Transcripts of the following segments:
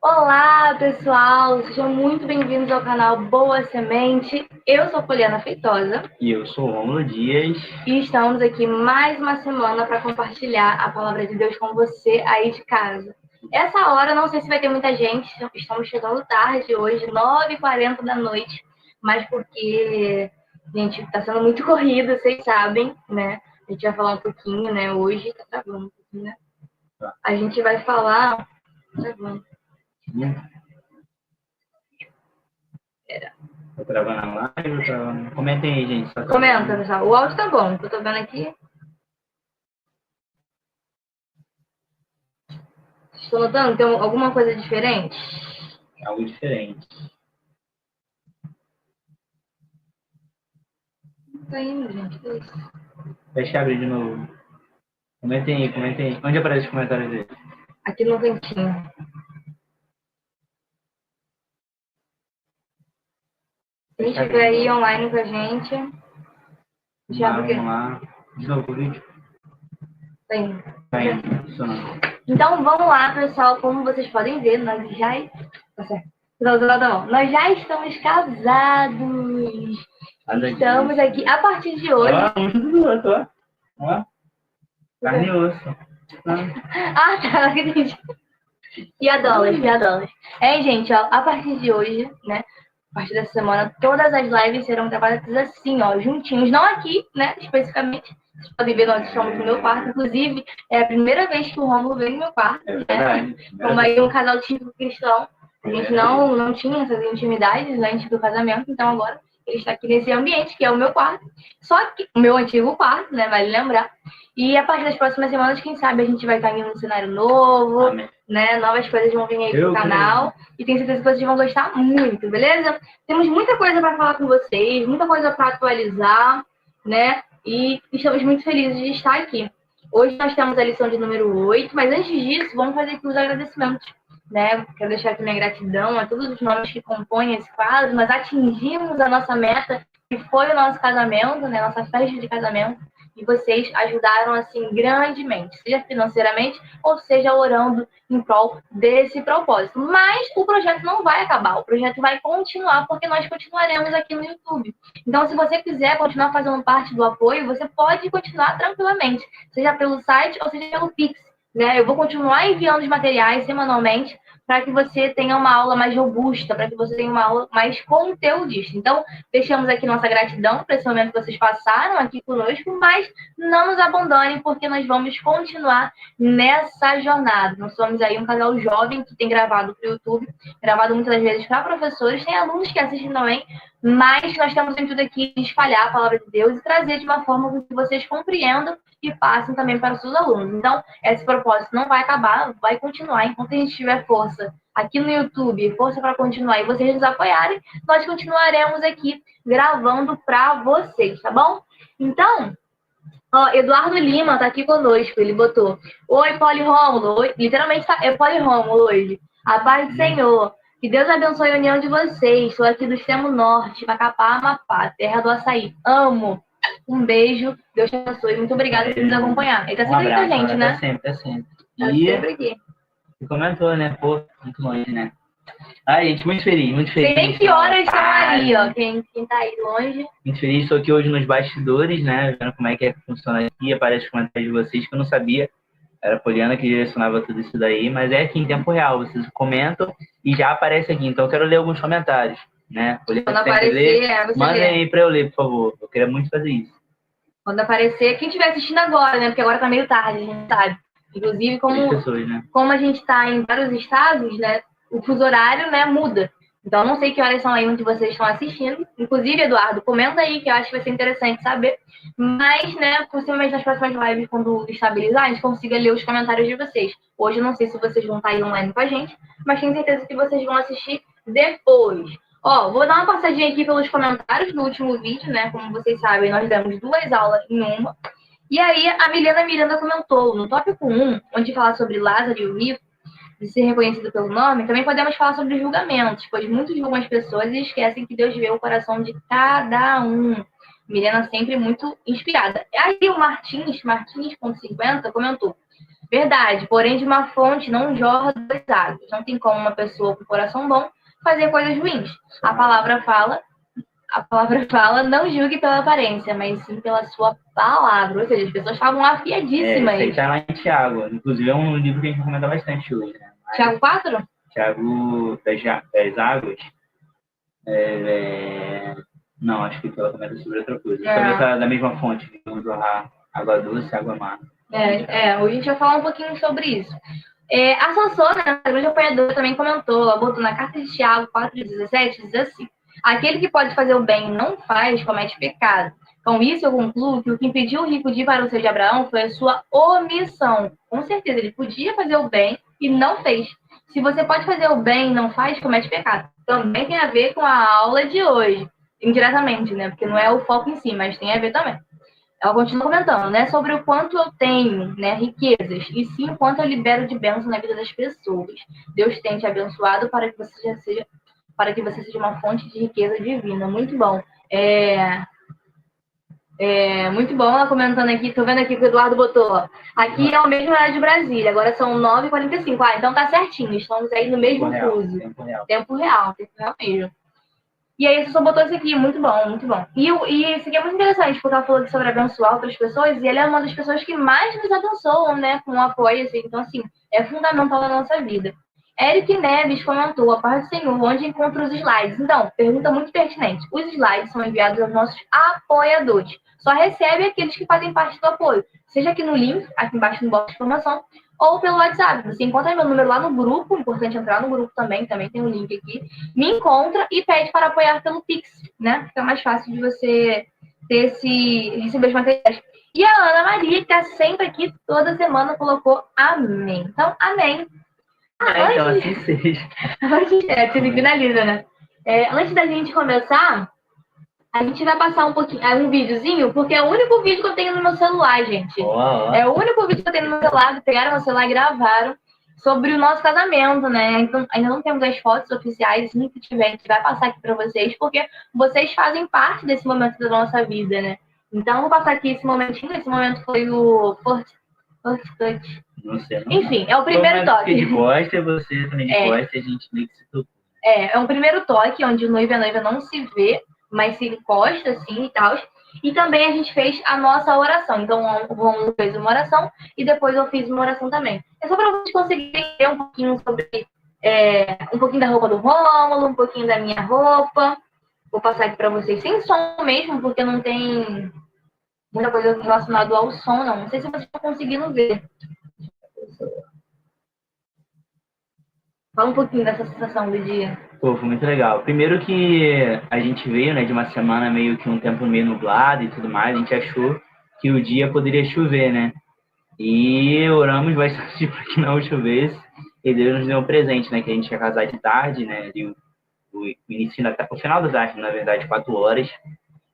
Olá, pessoal! Sejam muito bem-vindos ao canal Boa Semente. Eu sou Poliana Feitosa E eu sou o Rômulo Dias. e estamos aqui mais uma semana para compartilhar a palavra de Deus com você aí de casa. Essa hora, não sei se vai ter muita gente, estamos chegando tarde hoje, 9h40 da noite, mas porque, gente, está sendo muito corrido, vocês sabem, né? A gente vai falar um pouquinho, né? Hoje, tá travando um pouquinho, né? A gente vai falar... Travando. Tô gravando a live, Comentem aí, gente. Comenta, pessoal. O áudio tá bom, que eu tô vendo aqui. Estou notando que tem alguma coisa diferente? Algo diferente. Não tá indo, gente. Que isso? Deixa eu abrir de novo. Comentem aí. Onde aparece os comentários dele? Aqui no cantinho. Quem estiver aí online com a gente, já porque... Vamos lá. De novo o vídeo? Tá indo. Tá indo. Funcionando. Então vamos lá, pessoal. Como vocês podem ver, nós já... Tá certo. Não. Nós já estamos casados. Estamos aqui a partir de hoje. Ó, um junto do outro, ó. Carne e osso. Ah, tá, entendi. Piadolas. Gente, ó, a partir de hoje, né? A partir dessa semana, todas as lives serão gravadas assim, ó, juntinhos. Não aqui, né, especificamente. Vocês podem ver, nós estamos no meu quarto. Inclusive, é a primeira vez que o Rômulo veio no meu quarto, né? Como aí um casal típico cristão. A gente não tinha essas intimidades antes do casamento, então agora ele está aqui nesse ambiente, que é o meu quarto. Só que o meu antigo quarto, né, vale lembrar. E a partir das próximas semanas, quem sabe a gente vai estar em um cenário novo. Amém. Né? Novas coisas vão vir aí pro canal. E tenho certeza que vocês vão gostar muito, beleza? Temos muita coisa para falar com vocês, muita coisa para atualizar, né? E estamos muito felizes de estar aqui. Hoje nós temos a lição de número 8, mas antes disso, vamos fazer aqui os agradecimentos, né? Quero deixar aqui minha gratidão a todos os nomes que compõem esse quadro. Nós atingimos a nossa meta, que foi o nosso casamento, né? Nossa festa de casamento. E vocês ajudaram, assim, grandemente, seja financeiramente ou seja orando em prol desse propósito. Mas o projeto não vai acabar, o projeto vai continuar, porque nós continuaremos aqui no YouTube. Então, se você quiser continuar fazendo parte do apoio, você pode continuar tranquilamente, seja pelo site ou seja pelo Pix. Né? Eu vou continuar enviando os materiais semanalmente para que você tenha uma aula mais robusta, para que você tenha uma aula mais conteudista. Então, deixamos aqui nossa gratidão por esse momento que vocês passaram aqui conosco, mas não nos abandonem, porque nós vamos continuar nessa jornada. Nós somos aí um casal jovem que tem gravado para o YouTube, gravado muitas vezes para professores, tem alunos que assistem também, mas nós temos em tudo aqui de espalhar a palavra de Deus e trazer de uma forma que vocês compreendam e passem também para os seus alunos. Então, esse propósito não vai acabar, vai continuar. Enquanto a gente tiver força aqui no YouTube, força para continuar e vocês nos apoiarem, nós continuaremos aqui gravando para vocês, tá bom? Então, ó, Eduardo Lima tá aqui conosco, ele botou: oi, Poli Rômulo, oi, literalmente é Poli Rômulo hoje. A paz do Senhor. Que Deus abençoe a união de vocês. Sou aqui do extremo norte, Macapá, Amapá, terra do açaí. Amo. Um beijo, Deus te abençoe. Muito obrigada por nos acompanhar. Ele tá sempre aqui com a gente, né? Tá sempre. Tá sempre aqui. E comentou, né? Pô, muito longe, né? Ai, gente, muito feliz. Sei que horas estão aí, ó. Quem tá aí longe. Muito feliz, estou aqui hoje nos bastidores, né? Vendo como é que funciona aqui, aparece os comentários de vocês, que eu não sabia. Era a Poliana que direcionava tudo isso daí, mas é aqui em tempo real. Vocês comentam e já aparece aqui. Então eu quero ler alguns comentários, né? Poliana, quando aparecer, você manda aí pra eu ler, por favor. Eu queria muito fazer isso. Quando aparecer, quem estiver assistindo agora, né? Porque agora tá meio tarde, a gente sabe. Inclusive, como a gente tá em vários estados, né? O fuso horário, né, muda. Então, não sei que horas são aí onde vocês estão assistindo. Inclusive, Eduardo, comenta aí, que eu acho que vai ser interessante saber. Mas, né, possivelmente nas próximas lives, quando estabilizar, a gente consiga ler os comentários de vocês. Hoje, eu não sei se vocês vão estar aí online com a gente, mas tenho certeza que vocês vão assistir depois. Ó, vou dar uma passadinha aqui pelos comentários do último vídeo, né? Como vocês sabem, nós demos 2 aulas em uma. E aí, a Milena Miranda comentou, no tópico 1, onde fala sobre Lázaro e o rico, de ser reconhecido pelo nome, também podemos falar sobre julgamentos, pois muitos julgam as pessoas e esquecem que Deus vê o coração de cada um. Milena sempre muito inspirada. Aí o Martins.50 comentou: Verdade, porém de uma fonte não jorra duas águas. Não tem como uma pessoa com coração bom fazer coisas ruins. A palavra fala, não julgue pela aparência, mas sim pela sua palavra. Ou seja, as pessoas estavam afiadíssimas. Isso aí tá lá em Tiago. Inclusive é um livro que a gente recomenda bastante hoje, né? Tiago 4? Tiago das Águas. Não, acho que ela comenta sobre outra coisa. Talvez da mesma fonte, que vão jorrar água doce e água amarga. Hoje a gente vai falar um pouquinho sobre isso. A Sansona, a grande apoiadora, também comentou, ela botou na carta de Tiago 4,17, diz assim: aquele que pode fazer o bem e não faz, comete pecado. Com isso, eu concluo que o que impediu o rico de ir para o seio de Abraão foi a sua omissão. Com certeza, ele podia fazer o bem e não fez. Se você pode fazer o bem e não faz, comete pecado. Também tem a ver com a aula de hoje. Indiretamente, né? Porque não é o foco em si, mas tem a ver também. Ela continua comentando, né, sobre o quanto eu tenho, né, riquezas, e sim o quanto eu libero de bênção na vida das pessoas. Deus tem te abençoado para que você seja uma fonte de riqueza divina. Muito bom. Muito bom ela comentando aqui, tô vendo aqui que o Eduardo botou. Aqui é o mesmo horário de Brasília, agora são 9h45. Então tá certinho, estamos aí no mesmo fuso. Tempo real mesmo. E aí, você só botou isso aqui, muito bom, muito bom. E isso aqui é muito interessante, porque ela falou sobre abençoar outras pessoas, e ela é uma das pessoas que mais nos abençoam, né, com o apoio, assim. Então, assim, é fundamental na nossa vida. Eric Neves comentou, a paz do Senhor, onde encontra os slides. Então, pergunta muito pertinente. Os slides são enviados aos nossos apoiadores. Só recebe aqueles que fazem parte do apoio. Seja aqui no link, aqui embaixo no box de informação, ou pelo WhatsApp. Você encontra meu número lá no grupo, importante entrar no grupo também tem um link aqui. Me encontra e pede para apoiar pelo Pix, né? Fica mais fácil de você receber os materiais. E a Ana Maria, que está sempre aqui, toda semana, colocou amém. Então, amém. Então, assim seja. Você finaliza, né? Antes da gente começar, a gente vai passar um videozinho, porque é o único vídeo que eu tenho no meu celular, gente. É o único vídeo que eu tenho no meu celular, pegaram meu celular e gravaram sobre o nosso casamento, né? Então, ainda não temos as fotos oficiais, assim que tiver, a gente vai passar aqui pra vocês, porque vocês fazem parte desse momento da nossa vida, né? Então, eu vou passar aqui esse momentinho. Esse momento foi o First Touch. Não sei. Enfim, é o primeiro toque. De costa, você também de costa, a gente meio que se tocou. É um primeiro toque, onde o noivo e a noiva não se vê, mas se encosta, assim, e tal. E também a gente fez a nossa oração. Então, o Romulo fez uma oração e depois eu fiz uma oração também. É só para vocês conseguirem ver um pouquinho sobre... um pouquinho da roupa do Rômulo, um pouquinho da minha roupa. Vou passar aqui para vocês sem som mesmo, porque não tem muita coisa relacionada ao som, não. Não sei se vocês estão conseguindo ver. Fala um pouquinho dessa sensação do dia. Pô, foi muito legal. Primeiro que a gente veio, né, de uma semana meio que um tempo meio nublado e tudo mais, a gente achou que o dia poderia chover, né? E oramos bastante para que não chovesse. E Deus nos deu um presente, né? Que a gente ia casar de tarde, né? O início até o final da tarde, na verdade, 4 horas.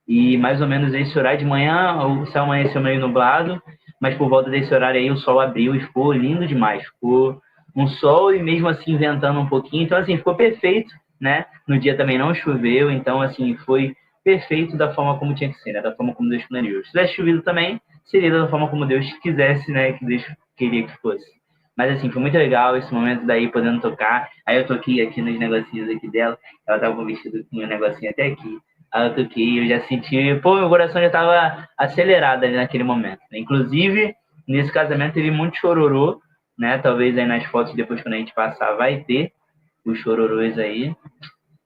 E mais ou menos esse horário de manhã, o céu amanheceu meio nublado, mas por volta desse horário aí o sol abriu e ficou lindo demais. Ficou um sol e mesmo assim ventando um pouquinho. Então, assim, ficou perfeito, né? No dia também não choveu, então, assim, foi perfeito da forma como tinha que ser, né? Da forma como Deus planejou. Se tivesse chovido também, seria da forma como Deus quisesse, né? Que Deus queria que fosse. Mas, assim, foi muito legal esse momento daí, podendo tocar. Aí eu toquei aqui nos negocinhos aqui dela. Ela tava com o vestido com um negocinho até aqui. Aí eu toquei, eu já senti... Pô, meu coração já tava acelerado ali naquele momento. Inclusive, nesse casamento teve muito chororô, né? Talvez aí nas fotos, depois quando a gente passar, vai ter os chororôs aí.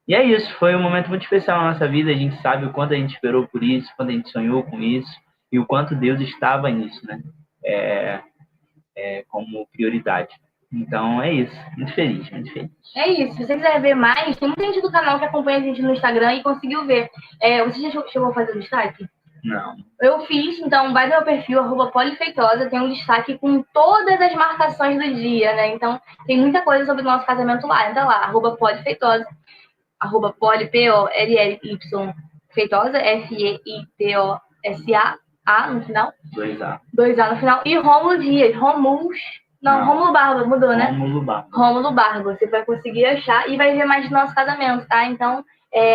E é isso, foi um momento muito especial na nossa vida. A gente sabe o quanto a gente esperou por isso, o quanto a gente sonhou com isso e o quanto Deus estava nisso, né? Como prioridade. Então é isso, muito feliz, muito feliz. É isso, se você quiser ver mais, tem muita gente do canal que acompanha a gente no Instagram e conseguiu ver. Você já chegou a fazer o destaque? Não. Eu fiz, então vai no meu perfil, @polifeitosa, tem um destaque com todas as marcações do dia, né? Então tem muita coisa sobre o nosso casamento lá. Entra lá, @polifeitosa, @poli, P-O-L-L-Y, feitosa, Feitosa, A no final. 2A. 2A no final. E Rômulo Dias, Rômulo Barba, mudou, né? Rômulo Barba, você vai conseguir achar e vai ver mais do nosso casamento, tá? Então,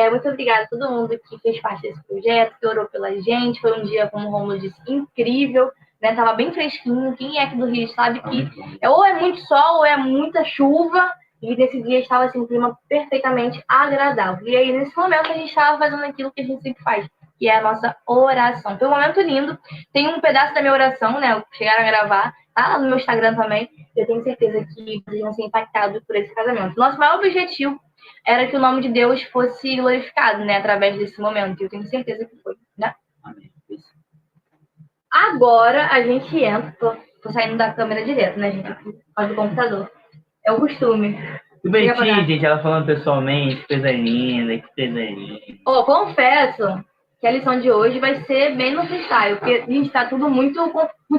muito obrigada a todo mundo que fez parte desse projeto, que orou pela gente. Foi um dia, como o Rômulo disse, incrível. né? Tava bem fresquinho. Quem é aqui do Rio sabe que ou é muito sol ou é muita chuva. E nesse dia estava assim, um clima perfeitamente agradável. E aí, nesse momento, a gente estava fazendo aquilo que a gente sempre faz, que é a nossa oração. Foi um momento lindo. Tem um pedaço da minha oração, né? Chegaram a gravar, tá lá no meu Instagram também. Eu tenho certeza que vocês vão ser impactados por esse casamento. Nosso maior objetivo era que o nome de Deus fosse glorificado, né? Através desse momento. E eu tenho certeza que foi, né? Amém. Agora a gente entra. Tô saindo da câmera direto, né, gente? Por causa do computador. É o costume. Que bonitinho, gente, ela falando pessoalmente, que coisa linda, que coisa linda. Confesso que a lição de hoje vai ser bem no freestyle, porque a gente tá tudo muito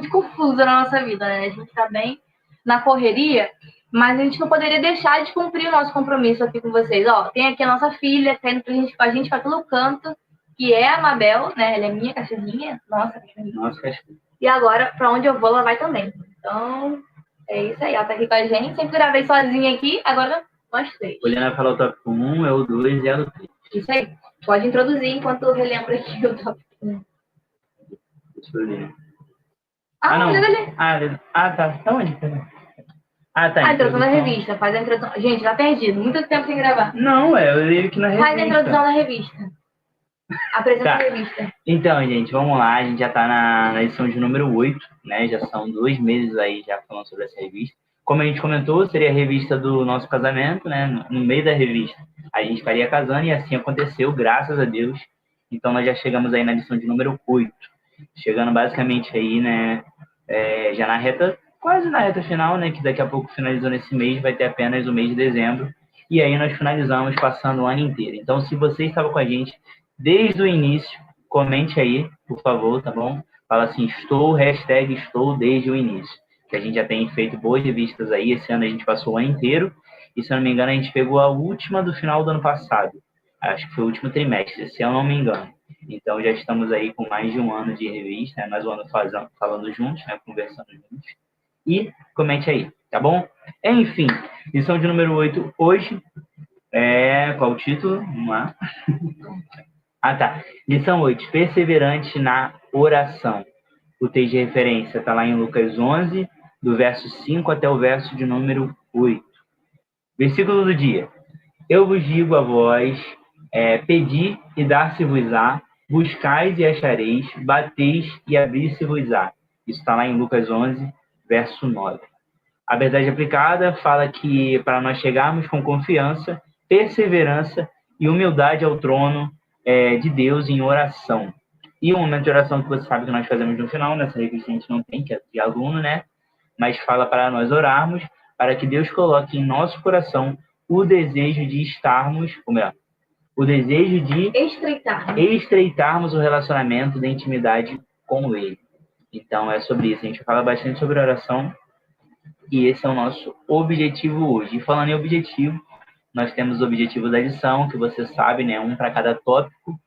confuso na nossa vida, né? A gente tá bem na correria, mas a gente não poderia deixar de cumprir o nosso compromisso aqui com vocês. Tem aqui a nossa filha, tá indo com a gente pra todo canto, que é a Mabel, né? Ela é minha cachorrinha, nossa cachorrinha. Nossa, cachorrinha. E agora, pra onde eu vou, ela vai também. Então, é isso aí, ela tá aqui com a gente. Sempre gravei sozinha aqui, agora nós três. Poliana falou o tópico 1, eu o 2 e ela o 3. Isso aí. Pode introduzir enquanto eu relembro aqui o tópico 1. Deixa eu ler. Não. Tá. Tá onde? Tá. A introdução da revista. Faz a introdução. Gente, tá perdido. Muito tempo sem gravar. Não, eu li aqui na revista. Faz a introdução da revista. Apresenta a revista. Então, gente, vamos lá. A gente já tá na edição de número 8, né? Já são 2 meses aí já falando sobre essa revista. Como a gente comentou, seria a revista do nosso casamento, né? No meio da revista, a gente estaria casando e assim aconteceu, graças a Deus. Então, nós já chegamos aí na edição de número 8. Chegando basicamente aí, né? Já quase na reta final, né? Que daqui a pouco, finalizando esse mês, vai ter apenas o mês de dezembro. E aí nós finalizamos passando o ano inteiro. Então, se você estava com a gente desde o início, comente aí, por favor, tá bom? Fala assim, estou desde o início. Que a gente já tem feito boas revistas aí. Esse ano a gente passou o ano inteiro. E, se eu não me engano, a gente pegou a última do final do ano passado. Acho que foi o último trimestre, se eu não me engano. Então, já estamos aí com mais de um ano de revista, né? Mais um ano falando juntos, né? Conversando juntos. E comente aí, tá bom? Enfim, lição de número 8 hoje. Qual o título? Vamos lá. Tá. Lição 8. Perseverante na oração. O texto de referência está lá em Lucas 11, do verso 5 até o verso de número 8. Versículo do dia. Eu vos digo a vós, pedi e dar-se-vos-á, buscais e achareis, bateis e abrir-se-vos-á. Isso está lá em Lucas 11, verso 9. A verdade aplicada fala que para nós chegarmos com confiança, perseverança e humildade ao trono de Deus em oração. E o momento de oração que você sabe que nós fazemos no final, nessa revista a gente não tem, que é de aluno, né? Mas fala para nós orarmos, para que Deus coloque em nosso coração o desejo de estarmos, o desejo de estreitarmos o relacionamento da intimidade com Ele. Então, é sobre isso. A gente fala bastante sobre oração e esse é o nosso objetivo hoje. E falando em objetivo, nós temos o objetivo da lição, que você sabe, né? Um para cada tópico.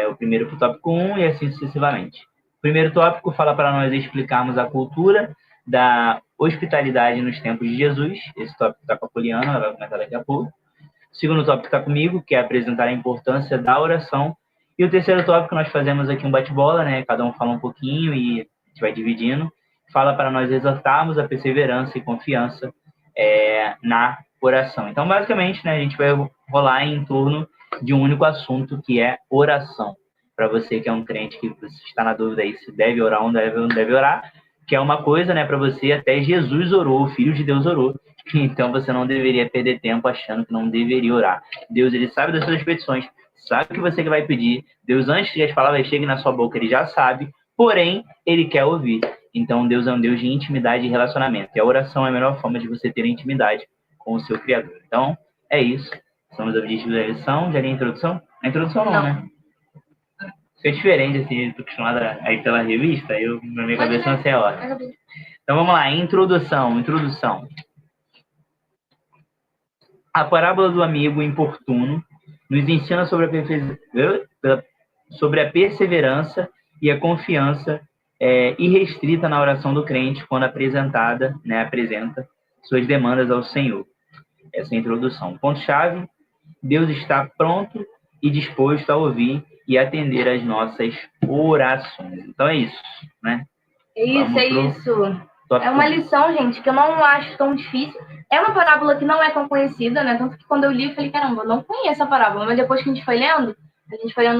O primeiro para o tópico 1 e assim sucessivamente. O primeiro tópico fala para nós explicarmos a cultura da hospitalidade nos tempos de Jesus. Esse tópico está com a Poliana, ela vai comentar daqui a pouco. O segundo tópico está comigo, que é apresentar a importância da oração. E o terceiro tópico, nós fazemos aqui um bate-bola, né? Cada um fala um pouquinho e a gente vai dividindo. Fala para nós exortarmos a perseverança e confiança na oração. Então, basicamente, né, a gente vai rolar em torno de um único assunto, que é oração. Para você que é um crente que está na dúvida aí se deve orar ou não deve orar, que é uma coisa, né, para você, até Jesus orou, o Filho de Deus orou. Então, você não deveria perder tempo achando que não deveria orar. Deus, ele sabe das suas petições, sabe o que você vai pedir. Deus, antes que as palavras cheguem na sua boca, ele já sabe, porém, ele quer ouvir. Então, Deus é um Deus de intimidade e relacionamento. E a oração é a melhor forma de você ter intimidade com o seu Criador. Então, é isso. São os objetivos da lição. Já li a introdução? A introdução não, né? Fica diferente, assim, estou acostumado a ir pela revista, na minha cabeça não sei a hora. Então, vamos lá. Introdução. A parábola do amigo importuno nos ensina sobre a perseverança e a confiança irrestrita na oração do crente quando apresenta suas demandas ao Senhor. Essa é a introdução. Ponto-chave: Deus está pronto e disposto a ouvir e atender às nossas orações. Então é isso, né? É isso, é Vamos isso. tópico É uma lição, gente, que eu não acho tão difícil. É uma parábola que não é tão conhecida, né? Tanto que quando eu li, eu falei, caramba, eu não conheço a parábola. Mas depois que a gente foi lendo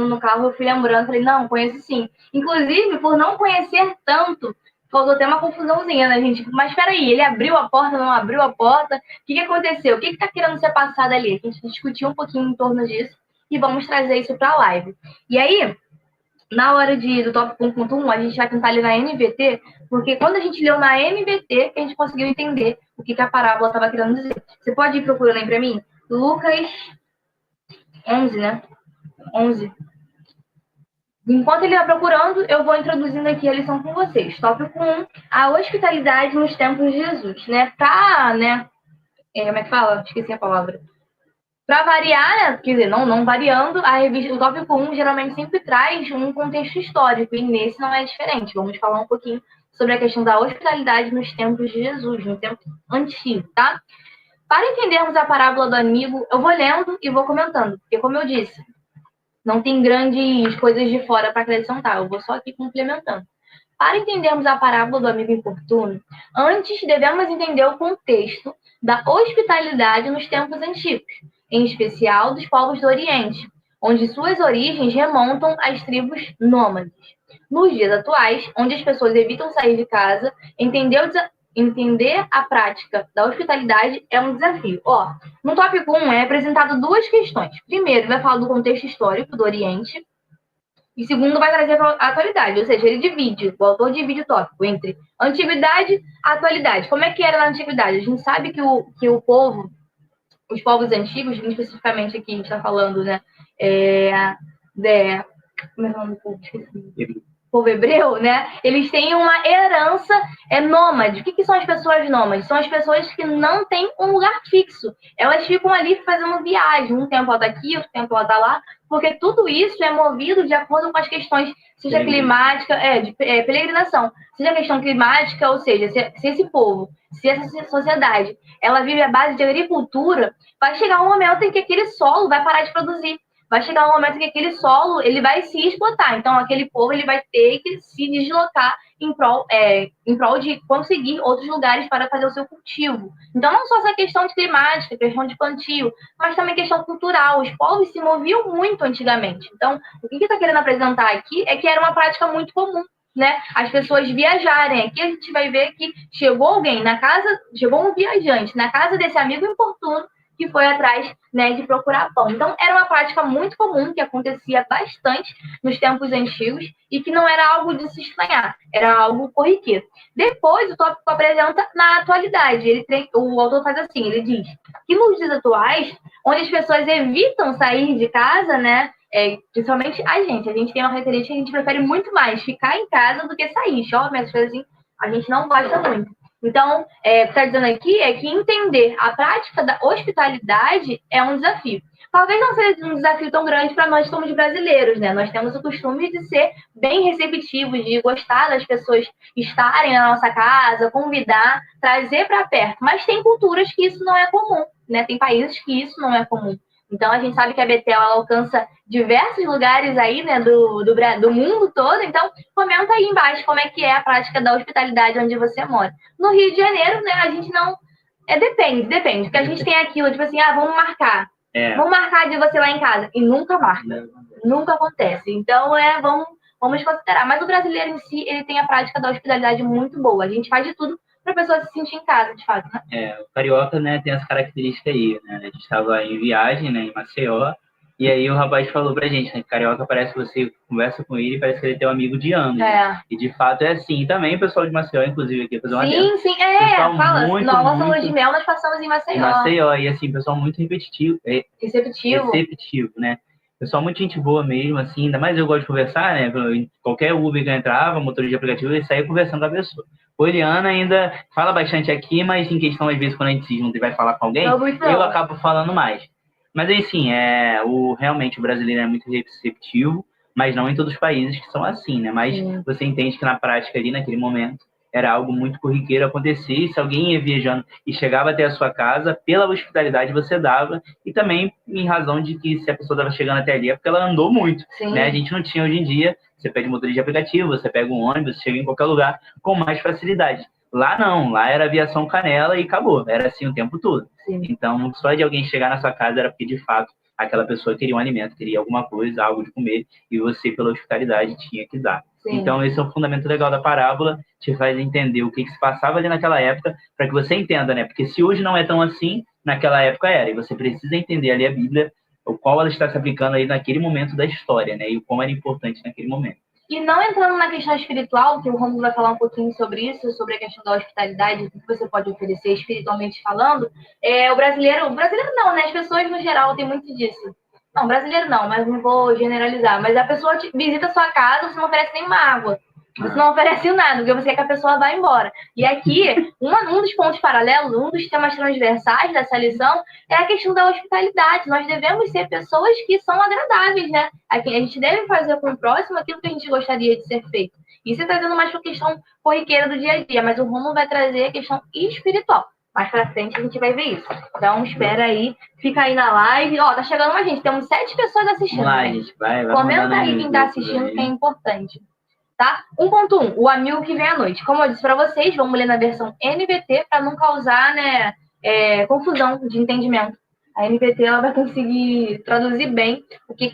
no carro, eu fui lembrando, falei, não, conheço sim. Inclusive, por não conhecer tanto, causou até uma confusãozinha, né, gente? Mas espera aí, ele abriu a porta, não abriu a porta? O que aconteceu? O que tá querendo ser passado ali? A gente discutiu um pouquinho em torno disso e vamos trazer isso para a live. E aí, na hora do tópico 1.1, a gente vai tentar ler na NVT, porque quando a gente leu na NVT, a gente conseguiu entender o que a parábola estava querendo dizer. Você pode ir procurando aí para mim? Lucas 11, né? 11. Enquanto ele está procurando, eu vou introduzindo aqui a lição com vocês. Tópico 1, a hospitalidade nos tempos de Jesus, né? Como é que fala? Esqueci a palavra. Para variar, né? Quer dizer, não variando, o tópico 1 geralmente sempre traz um contexto histórico, e nesse não é diferente. Vamos falar um pouquinho sobre a questão da hospitalidade nos tempos de Jesus, no tempo antigo, tá? Para entendermos a parábola do amigo, eu vou lendo e vou comentando, porque, como eu disse, não tem grandes coisas de fora para acrescentar, eu vou só aqui complementando. Para entendermos a parábola do amigo importuno, antes devemos entender o contexto da hospitalidade nos tempos antigos, em especial dos povos do Oriente, onde suas origens remontam às tribos nômades. Nos dias atuais, onde as pessoas evitam sair de casa, entender a prática da hospitalidade é um desafio. No tópico 1 é apresentado duas questões. Primeiro, vai falar do contexto histórico do Oriente, e segundo, vai trazer a atualidade, ou seja, o autor divide o tópico entre antiguidade e atualidade. Como é que era na antiguidade? A gente sabe que os povos antigos, especificamente aqui a gente está falando, né? Como é o nome do povo? Povo hebreu, né? Eles têm uma herança nômade. O que são as pessoas nômades? São as pessoas que não têm um lugar fixo. Elas ficam ali fazendo viagem. Um tempo ela está aqui, outro tempo ela está lá, porque tudo isso é movido de acordo com as questões, seja climática, peregrinação, seja questão climática, ou seja, se esse povo, se essa sociedade, ela vive à base de agricultura, vai chegar um momento em que aquele solo vai parar de produzir. Vai chegar um momento que aquele solo ele vai se esgotar. Então, aquele povo ele vai ter que se deslocar em prol de conseguir outros lugares para fazer o seu cultivo. Então, não só essa questão de climática, questão de plantio, mas também questão cultural. Os povos se moviam muito antigamente. Então, o que está querendo apresentar aqui é que era uma prática muito comum, né? As pessoas viajarem. Aqui a gente vai ver que chegou um viajante na casa desse amigo importuno, que foi atrás, né, de procurar pão. Então, era uma prática muito comum, que acontecia bastante nos tempos antigos e que não era algo de se estranhar, era algo corriqueiro. Depois, o tópico apresenta na atualidade. O autor faz assim, ele diz que nos dias atuais, onde as pessoas evitam sair de casa, né, principalmente a gente tem uma característica que a gente prefere muito mais ficar em casa do que sair. Chove, essas coisas assim, a gente não gosta muito. Então, o que está dizendo aqui é que entender a prática da hospitalidade é um desafio. Talvez não seja um desafio tão grande para nós como brasileiros, né? Nós temos o costume de ser bem receptivos, de gostar das pessoas estarem na nossa casa, convidar, trazer para perto. Mas tem culturas que isso não é comum, né? Tem países que isso não é comum. Então, a gente sabe que a Betel ela alcança diversos lugares aí, né, do mundo todo. Então, comenta aí embaixo como é que é a prática da hospitalidade onde você mora. No Rio de Janeiro, né, a gente não... Depende. Porque a gente tem aquilo, tipo assim, vamos marcar. Vamos marcar de você lá em casa. E nunca marca. Nunca acontece. Então, vamos considerar. Mas o brasileiro em si, ele tem a prática da hospitalidade muito boa. A gente faz de tudo para a pessoa se sentir em casa, de fato, né? O carioca, né, tem essa característica aí, né? A gente estava em viagem, né, em Maceió, e aí o rapaz falou pra gente, né, que carioca parece que você conversa com ele, parece que ele é teu amigo de anos. E de fato é assim. E também o pessoal de Maceió, inclusive, aqui fazer uma Sim, fala. Nossa lua de mel nós passamos em Maceió. E assim, pessoal muito receptivo, né? Pessoal muito gente boa mesmo, assim, ainda mais eu gosto de conversar, né? Qualquer Uber que eu entrava, motorista de aplicativo, ele saía conversando com a pessoa. Poliana ainda fala bastante aqui, mas em questão, às vezes, quando a gente se junta e vai falar com alguém, eu acabo falando mais. Mas, assim, realmente o brasileiro é muito receptivo, mas não em todos os países que são assim, né? Mas você entende que na prática ali, naquele momento, era algo muito corriqueiro acontecer, e se alguém ia viajando e chegava até a sua casa, pela hospitalidade você dava, e também em razão de que se a pessoa estava chegando até ali é porque ela andou muito, né? A gente não tinha hoje em dia, você pede motorista de aplicativo, você pega um ônibus, chega em qualquer lugar com mais facilidade. Lá não, lá era aviação canela e acabou, era assim o tempo todo. Sim. Então, só de alguém chegar na sua casa era porque, de fato, aquela pessoa queria um alimento, queria alguma coisa, algo de comer, e você, pela hospitalidade, tinha que dar. Sim. Então, esse é o fundamento legal da parábola, te faz entender o que se passava ali naquela época, para que você entenda, né? Porque se hoje não é tão assim, naquela época era, e você precisa entender ali a Bíblia, o qual ela está se aplicando aí naquele momento da história, né? E o quão era importante naquele momento. E não entrando na questão espiritual, que o Romulo vai falar um pouquinho sobre isso, sobre a questão da hospitalidade, o que você pode oferecer espiritualmente falando, o brasileiro não, né? As pessoas no geral têm muito disso. Não, brasileiro não, mas não vou generalizar. Mas a pessoa visita a sua casa, você não oferece nenhuma água. Você não oferece nada, porque você quer que a pessoa vá embora. E aqui, um dos pontos paralelos, um dos temas transversais dessa lição é a questão da hospitalidade. Nós devemos ser pessoas que são agradáveis, né? A gente deve fazer com o próximo aquilo que a gente gostaria de ser feito. Isso é trazendo mais para a questão corriqueira do dia a dia, mas o Romulo vai trazer a questão espiritual. Mais pra frente a gente vai ver isso. Então, espera aí. Fica aí na live. Ó, tá chegando mais gente. Temos 7 pessoas assistindo. Vamos lá, gente. Vai Comenta aí quem tá assistindo, que é importante. Tá? 1.1, o amigo que vem à noite. Como eu disse para vocês, vamos ler na versão NVT para não causar, né, confusão de entendimento. A NVT ela vai conseguir traduzir bem o que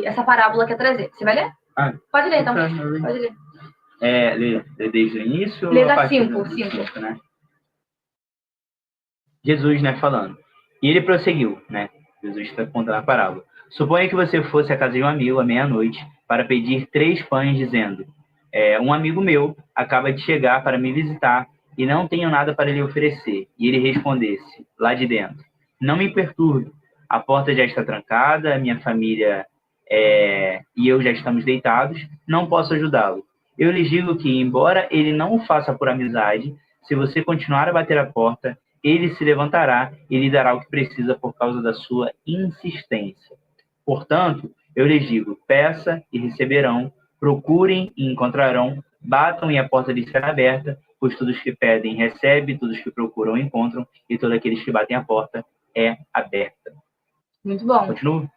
essa parábola quer trazer. Você vai ler? Pode ler, então. Pode ler. Lê desde o início? Lê da 5, né? Jesus, né, falando. E ele prosseguiu, né? Jesus está contando a parábola. Suponha que você fosse à casa de um amigo à meia-noite para pedir 3 pães, dizendo: um amigo meu acaba de chegar para me visitar e não tenho nada para lhe oferecer. E ele respondesse, lá de dentro: não me perturbe, a porta já está trancada, a minha família e eu já estamos deitados, não posso ajudá-lo. Eu lhes digo que, embora ele não o faça por amizade, se você continuar a bater a porta, ele se levantará e lhe dará o que precisa por causa da sua insistência. Portanto, eu lhes digo: peça e receberão, procurem e encontrarão, batam e a porta lhes será aberta, pois todos que pedem recebem, todos que procuram encontram, e todos aqueles que batem a porta é aberta. Muito bom. Continua?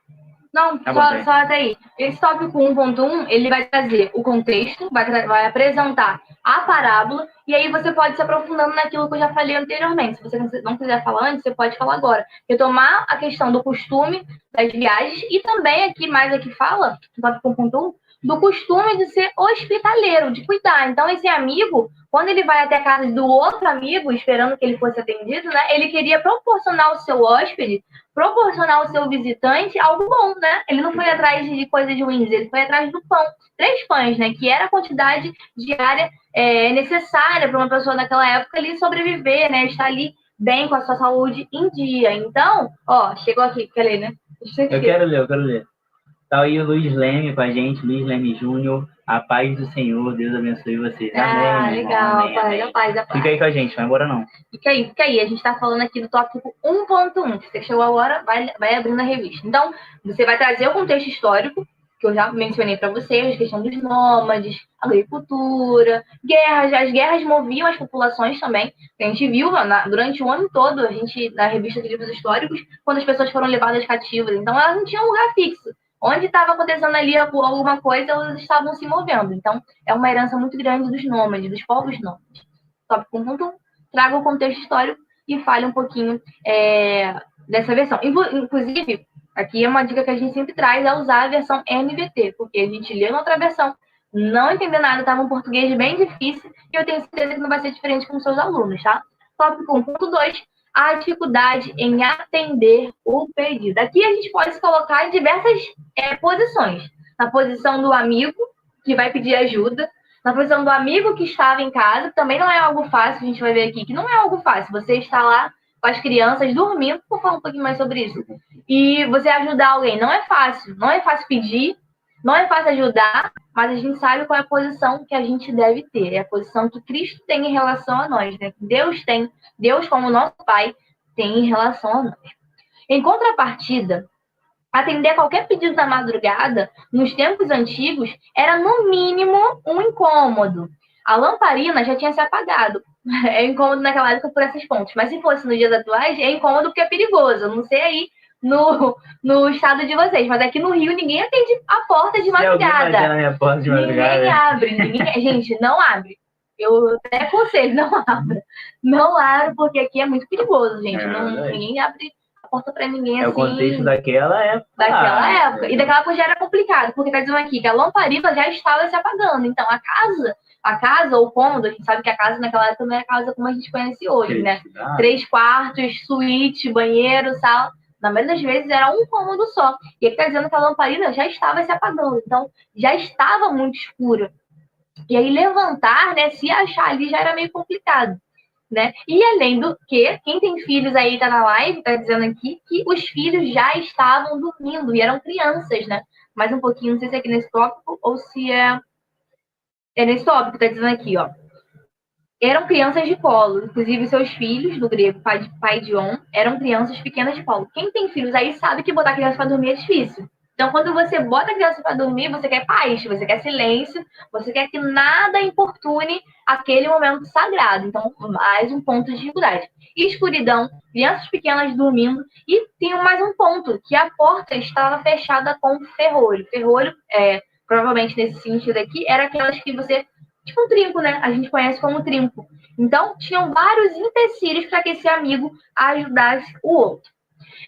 Não, só até aí. Esse tópico 1.1, ele vai trazer o contexto, vai apresentar a parábola, e aí você pode se aprofundando naquilo que eu já falei anteriormente. Se você não quiser falar antes, você pode falar agora. Retomar a questão do costume das viagens, e também aqui fala, no tópico 1.1, do costume de ser hospitaleiro, de cuidar. Então, esse amigo, quando ele vai até a casa do outro amigo, esperando que ele fosse atendido, né, ele queria proporcionar ao seu hóspede, proporcionar ao seu visitante algo bom, né? Ele não foi atrás de coisas ruins, ele foi atrás do pão. 3 pães, né? Que era a quantidade diária necessária para uma pessoa naquela época ali sobreviver, né? Estar ali bem com a sua saúde em dia. Então, ó, chegou aqui, quer ler, né? Eu quero ler. Tá aí o Luiz Leme com a gente, Luiz Leme Júnior. A paz do Senhor, Deus abençoe vocês. Amém. Legal, amém, amém. A paz. Fica aí com a gente, não vai embora não. Fica aí. A gente tá falando aqui do tópico 1.1. Se você chegou agora, vai abrindo a revista. Então, você vai trazer o contexto histórico, que eu já mencionei para vocês, a questão dos nômades, agricultura, guerras. As guerras moviam as populações também. A gente viu durante o ano todo, a gente, na revista de livros históricos, quando as pessoas foram levadas cativas. Então, elas não tinham um lugar fixo. Onde estava acontecendo ali alguma coisa, elas estavam se movendo. Então, é uma herança muito grande dos nômades, dos povos nômades. Tópico 1.1, traga o contexto histórico e fale um pouquinho dessa versão. Inclusive, aqui é uma dica que a gente sempre traz, é usar a versão NVT, porque a gente lê na outra versão, não entender nada, estava um português bem difícil, e eu tenho certeza que não vai ser diferente com os seus alunos, tá? Tópico 1.2, a dificuldade em atender o pedido. Aqui a gente pode se colocar em diversas posições. Na posição do amigo, que vai pedir ajuda, na posição do amigo que estava em casa, que também não é algo fácil, a gente vai ver aqui que não é algo fácil. Você está lá com as crianças dormindo, vou falar um pouquinho mais sobre isso. E você ajudar alguém, não é fácil pedir, não é fácil ajudar, mas a gente sabe qual é a posição que a gente deve ter. É a posição que Cristo tem em relação a nós, né? Deus como nosso Pai tem em relação a nós. Em contrapartida, atender qualquer pedido da madrugada, nos tempos antigos, era no mínimo um incômodo. A lamparina já tinha se apagado. É incômodo naquela época por esses pontos. Mas se fosse nos dias atuais, é incômodo porque é perigoso. Eu não sei aí no estado de vocês, mas aqui no Rio ninguém atende a porta de madrugada. Se alguém bater na minha porta de madrugada... Ninguém abre. Gente, não abre. Eu até aconselho, não abra. Não abra, porque aqui é muito perigoso, gente. Ninguém abre a porta pra ninguém assim. É o contexto daquela época. Daquela época. E daquela época já era complicado, porque tá dizendo aqui que a lamparina já estava se apagando. Então, a casa ou o cômodo, a gente sabe que a casa naquela época não é a casa como a gente conhece hoje, né? 3 quartos, suíte, banheiro, sala. Na maioria das vezes era um cômodo só. E aqui tá dizendo que a lamparina já estava se apagando. Então, já estava muito escuro. E aí levantar, né, se achar ali já era meio complicado, né? E além do que, quem tem filhos aí tá na live, tá dizendo aqui que os filhos já estavam dormindo e eram crianças, né? Mais um pouquinho, não sei se é aqui nesse tópico ou se é nesse tópico, tá dizendo aqui, ó. Eram crianças de colo, inclusive seus filhos, do grego pai de on, eram crianças pequenas de colo. Quem tem filhos aí sabe que botar criança para dormir é difícil. Então, quando você bota a criança para dormir, você quer paz, você quer silêncio, você quer que nada importune aquele momento sagrado. Então, mais um ponto de dificuldade. Escuridão, crianças pequenas dormindo, e tem mais um ponto, que a porta estava fechada com ferrolho. Ferrolho, provavelmente nesse sentido aqui, era aquelas que você... Tipo um trinco, né? A gente conhece como trinco. Então, tinham vários empecilhos para que esse amigo ajudasse o outro.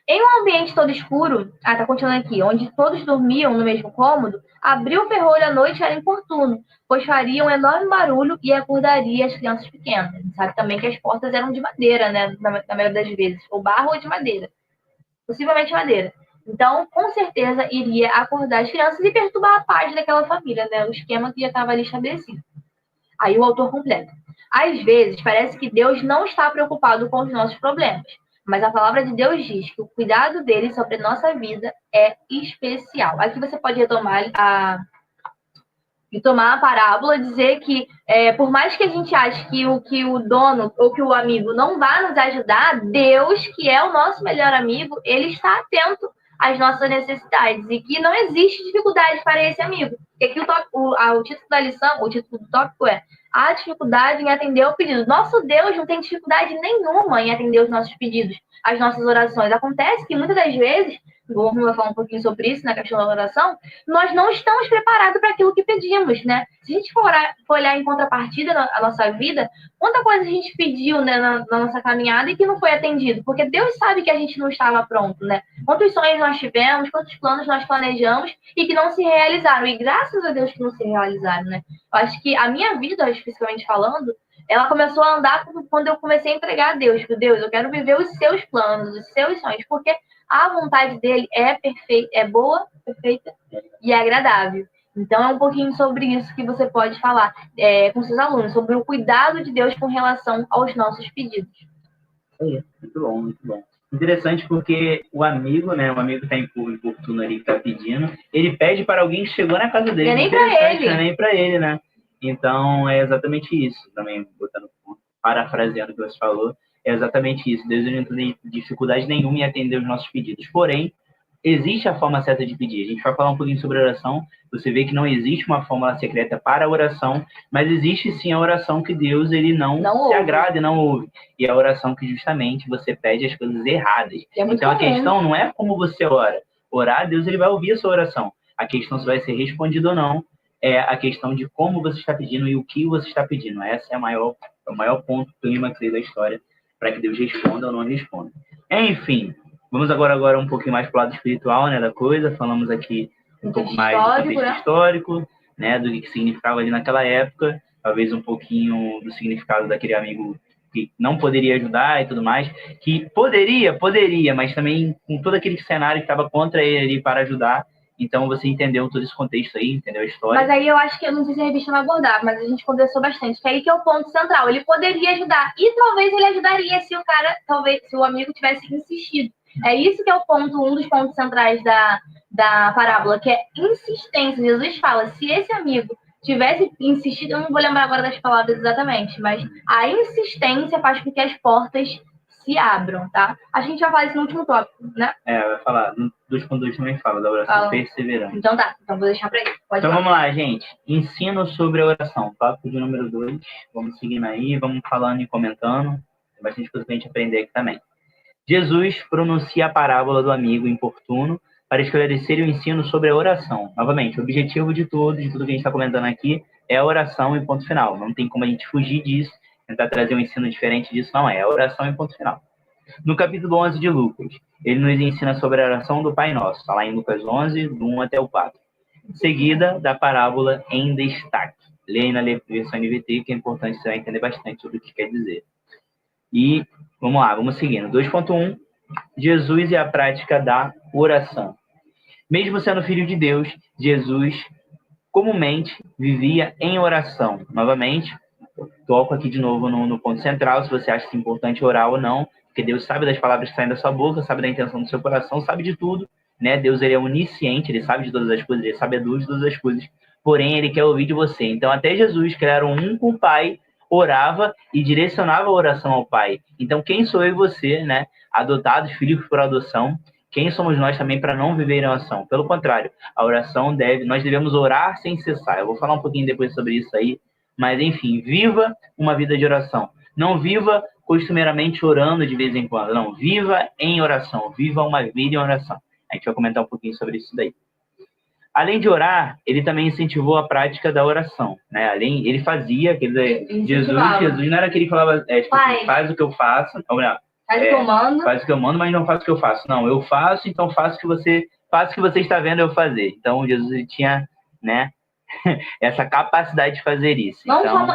Em um ambiente todo escuro, tá continuando aqui, onde todos dormiam no mesmo cômodo, abrir o ferrolho à noite era importuno, pois faria um enorme barulho e acordaria as crianças pequenas. A gente sabe também que as portas eram de madeira, né? Na maioria das vezes, ou barro ou de madeira. Possivelmente madeira. Então, com certeza, iria acordar as crianças e perturbar a paz daquela família, né? O esquema que já estava ali estabelecido. Aí o autor completa. Às vezes, parece que Deus não está preocupado com os nossos problemas, mas a palavra de Deus diz que o cuidado dele sobre a nossa vida é especial. Aqui você pode retomar a parábola, dizer que por mais que a gente ache que o dono ou que o amigo não vá nos ajudar, Deus, que é o nosso melhor amigo, ele está atento às nossas necessidades e que não existe dificuldade para esse amigo. E aqui o título da lição, o título do tópico é a dificuldade em atender o pedido. Nosso Deus não tem dificuldade nenhuma em atender os nossos pedidos, as nossas orações. Acontece que muitas das vezes, o Romulo vai falar um pouquinho sobre isso na questão da oração, nós não estamos preparados para aquilo que pedimos, né? Se a gente for olhar em contrapartida na nossa vida, quanta coisa a gente pediu, né, na nossa caminhada e que não foi atendido, porque Deus sabe que a gente não estava pronto, né? Quantos sonhos nós tivemos, quantos planos nós planejamos e que não se realizaram, e graças a Deus que não se realizaram, né? Eu acho que a minha vida, especificamente falando, ela começou a andar quando eu comecei a entregar a Deus. Deus, eu quero viver os seus planos, os seus sonhos, porque a vontade dele é perfeita, é boa, perfeita e agradável. Então, é um pouquinho sobre isso que você pode falar com seus alunos, sobre o cuidado de Deus com relação aos nossos pedidos. Muito bom, muito bom. Interessante porque o amigo, né? O amigo que está importuno ali, que está pedindo, ele pede para alguém que chegou na casa dele. Não é nem para ele. Não é nem para ele, né? Então, é exatamente isso. Também, parafraseando o que você falou, é exatamente isso. Deus não tem dificuldade nenhuma em atender os nossos pedidos. Porém, existe a forma certa de pedir. A gente vai falar um pouquinho sobre oração. Você vê que não existe uma fórmula secreta para a oração, mas existe sim a oração que Deus ele não se ouve. Agrada e não ouve. E a oração que justamente você pede as coisas erradas. Então a questão não é como você ora. Orar, Deus ele vai ouvir a sua oração. A questão se vai ser respondida ou não é a questão de como você está pedindo e o que você está pedindo. Essa é o maior ponto, clímax da história, para que Deus responda ou não responda. Enfim, vamos agora um pouquinho mais para o lado espiritual, né, da coisa. Falamos aqui um pouco mais do contexto histórico, né, do que significava ali naquela época, talvez um pouquinho do significado daquele amigo que não poderia ajudar e tudo mais, que poderia, mas também com todo aquele cenário que estava contra ele ali para ajudar. Então, você entendeu todo esse contexto aí, entendeu a história. Mas aí eu acho que, eu não sei se a revista vai abordar, mas a gente conversou bastante, que aí que é o ponto central. Ele poderia ajudar, e talvez ele ajudaria se se o amigo tivesse insistido. É isso que é o ponto, um dos pontos centrais da parábola, que é insistência. Jesus fala, se esse amigo tivesse insistido, eu não vou lembrar agora das palavras exatamente, mas a insistência faz com que as portas se abram, tá? A gente vai falar isso no último tópico, né? Vai falar. No 2.2 também fala da oração perseverante. Então tá, então vou deixar pra ele. Pode Então falar. vamos lá, gente. Ensino sobre a oração. Tópico de número 2. Vamos seguindo aí, vamos falando e comentando. Tem bastante coisa pra gente aprender aqui também. Jesus pronuncia a parábola do amigo importuno para esclarecer o ensino sobre a oração. Novamente, o objetivo de tudo que a gente está comentando aqui é a oração e ponto final. Não tem como a gente fugir disso, tentar trazer um ensino diferente disso, não é. É a oração e ponto final. No capítulo 11 de Lucas, ele nos ensina sobre a oração do Pai Nosso. Está lá em Lucas 11, do 1 até o 4. Seguida da parábola em destaque. Leia na versão NVT, que é importante, você vai entender bastante sobre o que quer dizer. E vamos lá, vamos seguindo. 2.1, Jesus e a prática da oração. Mesmo sendo filho de Deus, Jesus comumente vivia em oração. Novamente, toco aqui de novo no ponto central, se você acha que é importante orar ou não, porque Deus sabe das palavras que saem da sua boca, sabe da intenção do seu coração, sabe de tudo, né? Deus, ele é onisciente, ele sabe de todas as coisas, ele sabe de todas as coisas, porém, ele quer ouvir de você. Então, até Jesus, que era um com o Pai, orava e direcionava a oração ao Pai. Então, quem sou eu e você, né? Adotados, filhos por adoção, quem somos nós também para não viver em oração? Pelo contrário, a oração nós devemos orar sem cessar. Eu vou falar um pouquinho depois sobre isso aí, mas enfim, viva uma vida de oração. Não viva costumeiramente orando de vez em quando, não. Viva em oração, viva uma vida em oração. A gente vai comentar um pouquinho sobre isso daí. Além de orar, ele também incentivou a prática da oração, né? Ele fazia, Jesus não era aquele que falava, faz o que eu faço, ou melhor, faz o que eu mando. Faz o que eu mando, mas não faz o que eu faço. Não, eu faço, então faço o que você está vendo eu fazer. Então, Jesus, ele tinha, né, essa capacidade de fazer isso.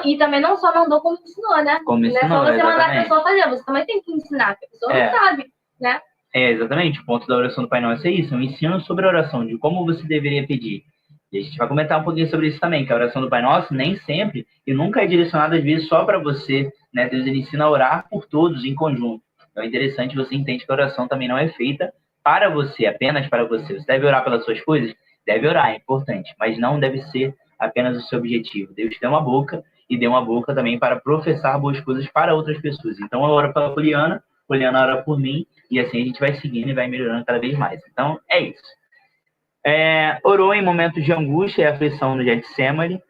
E também não só mandou, como ensinou, né? Como ensinou, não é só você exatamente. mandar a pessoa fazer, você também tem que ensinar, porque a pessoa não sabe, né? Exatamente. O ponto da oração do Pai Nosso é isso, um ensino sobre a oração, de como você deveria pedir. E a gente vai comentar um pouquinho sobre isso também, que a oração do Pai Nosso nem sempre e nunca é direcionada, às vezes, só para você, né? Deus, ele ensina a orar por todos, em conjunto. Então é interessante, você entende que a oração também não é feita para você, apenas para você. Você deve orar pelas suas coisas? Deve orar, é importante, mas não deve ser apenas o seu objetivo. Deus deu uma boca e deu uma boca também para professar boas coisas para outras pessoas. Então eu oro pela Poliana ora por mim, e assim a gente vai seguindo e vai melhorando cada vez mais. Então é isso. Orou em momentos de angústia e aflição no Getsemane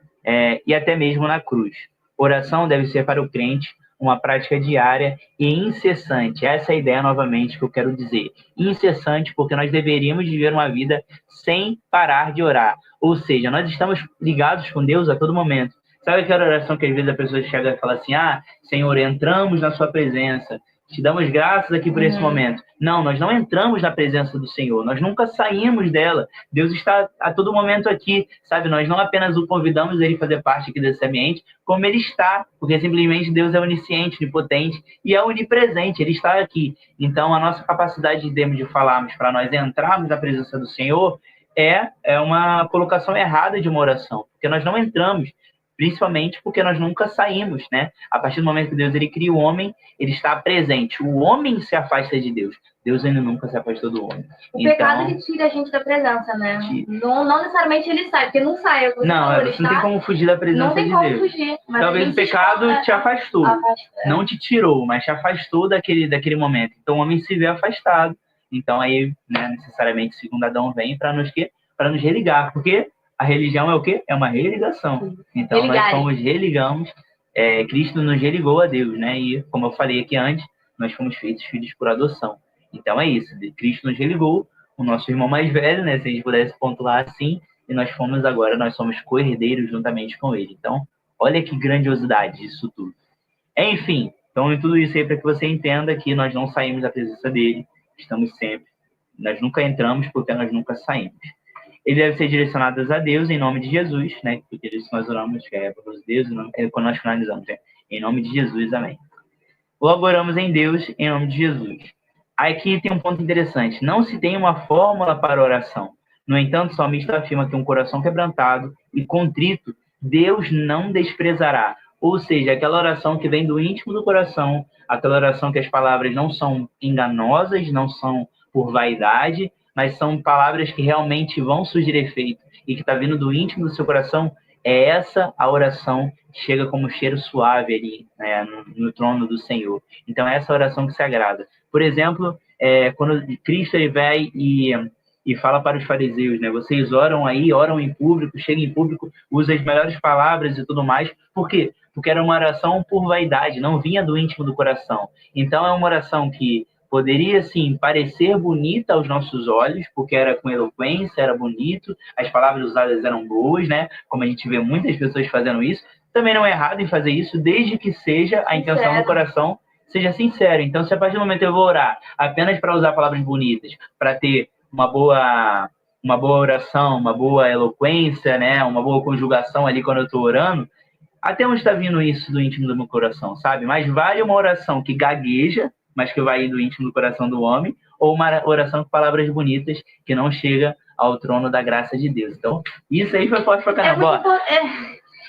e até mesmo na cruz. Oração deve ser para o crente uma prática diária e incessante. Essa é a ideia, novamente, que eu quero dizer. Incessante, porque nós deveríamos viver uma vida sem parar de orar. Ou seja, nós estamos ligados com Deus a todo momento. Sabe aquela oração que às vezes a pessoa chega e fala assim, Senhor, entramos na sua presença, te damos graças aqui por esse momento. Não, nós não entramos na presença do Senhor, nós nunca saímos dela. Deus está a todo momento aqui, sabe? Nós não apenas o convidamos a ele fazer parte aqui desse ambiente, como ele está, porque simplesmente Deus é onisciente, onipotente e é onipresente, ele está aqui. Então, a nossa capacidade de falarmos para nós entrarmos na presença do Senhor é uma colocação errada de uma oração, porque nós não entramos, principalmente porque nós nunca saímos, né? A partir do momento que Deus ele cria o homem, ele está presente. O homem se afasta de Deus. Deus ainda nunca se afastou do homem. O pecado ele tira a gente da presença, né? Não necessariamente ele sai, porque não sai. Você não tem como fugir da presença de Deus. Não tem como fugir. Mas talvez o pecado te afastou. Não te tirou, mas te afastou daquele momento. Então o homem se vê afastado. Então aí, né, necessariamente, segundo Adão vem para nos religar. Porque a religião é o quê? É uma religação. Então, nós religamos. Cristo nos religou a Deus, né? E, como eu falei aqui antes, nós fomos feitos filhos por adoção. Então, é isso. Cristo nos religou, o nosso irmão mais velho, né? Se a gente pudesse pontuar assim, e nós somos co-herdeiros juntamente com ele. Então, olha que grandiosidade disso tudo. Enfim, então, em tudo isso aí, para que você entenda que nós não saímos da presença dele, estamos sempre. Nós nunca entramos porque nós nunca saímos. Ele deve ser direcionado a Deus em nome de Jesus, né? Porque isso nós oramos, que é para Deus, quando nós finalizamos, né? Em nome de Jesus, amém. Logo oramos em Deus, em nome de Jesus. Aqui tem um ponto interessante. Não se tem uma fórmula para oração. No entanto, o salmista afirma que um coração quebrantado e contrito, Deus não desprezará. Ou seja, aquela oração que vem do íntimo do coração, aquela oração que as palavras não são enganosas, não são por vaidade, mas são palavras que realmente vão surgir efeito e que está vindo do íntimo do seu coração, é essa a oração que chega como cheiro suave ali, né, no trono do Senhor. Então, é essa oração que se agrada. Por exemplo, quando Cristo ele vai e fala para os fariseus, né? Vocês oram aí, oram em público, chegam em público, usam as melhores palavras e tudo mais. Por quê? Porque era uma oração por vaidade, não vinha do íntimo do coração. Então, é uma oração que poderia, sim, parecer bonita aos nossos olhos, porque era com eloquência, era bonito, as palavras usadas eram boas, né? Como a gente vê muitas pessoas fazendo isso. Também não é errado em fazer isso, desde que seja a intenção do coração seja sincero. Então, se a partir do momento eu vou orar apenas para usar palavras bonitas, para ter uma boa oração, uma boa eloquência, né? Uma boa conjugação ali quando eu estou orando, até onde está vindo isso do íntimo do meu coração, sabe? Mas vale uma oração que gagueja, mas que vai do íntimo do coração do homem, ou uma oração com palavras bonitas que não chega ao trono da graça de Deus. Então, isso aí foi forte pra caramba.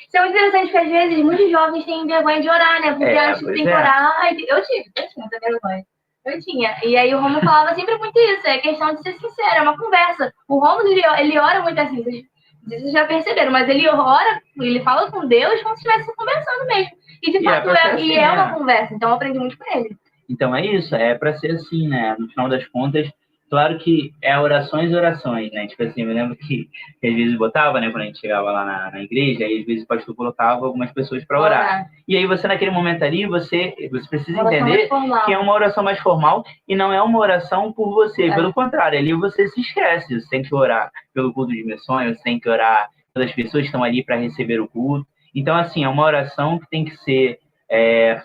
Isso é muito interessante, porque às vezes muitos jovens têm vergonha de orar, né? Porque acham que tem que orar. Eu tinha muita vergonha. Eu tinha. E aí o Romulo falava sempre muito isso. É questão de ser sincero, é uma conversa. O Romulo, ele ora muito assim, vocês já perceberam, mas ele ora, ele fala com Deus como se estivesse conversando mesmo. E de fato é uma conversa, então eu aprendi muito com ele. Então é isso, é para ser assim, né? No final das contas, claro que é orações e orações, né? Tipo assim, eu lembro que às vezes botava, né? Quando a gente chegava lá na igreja, aí às vezes o pastor colocava algumas pessoas para orar. E aí você, naquele momento ali, você precisa entender que é uma oração mais formal e não é uma oração por você. Pelo contrário, ali você se esquece. Você tem que orar pelo culto de missões, você tem que orar pelas pessoas que estão ali para receber o culto. Então, assim, é uma oração que tem que ser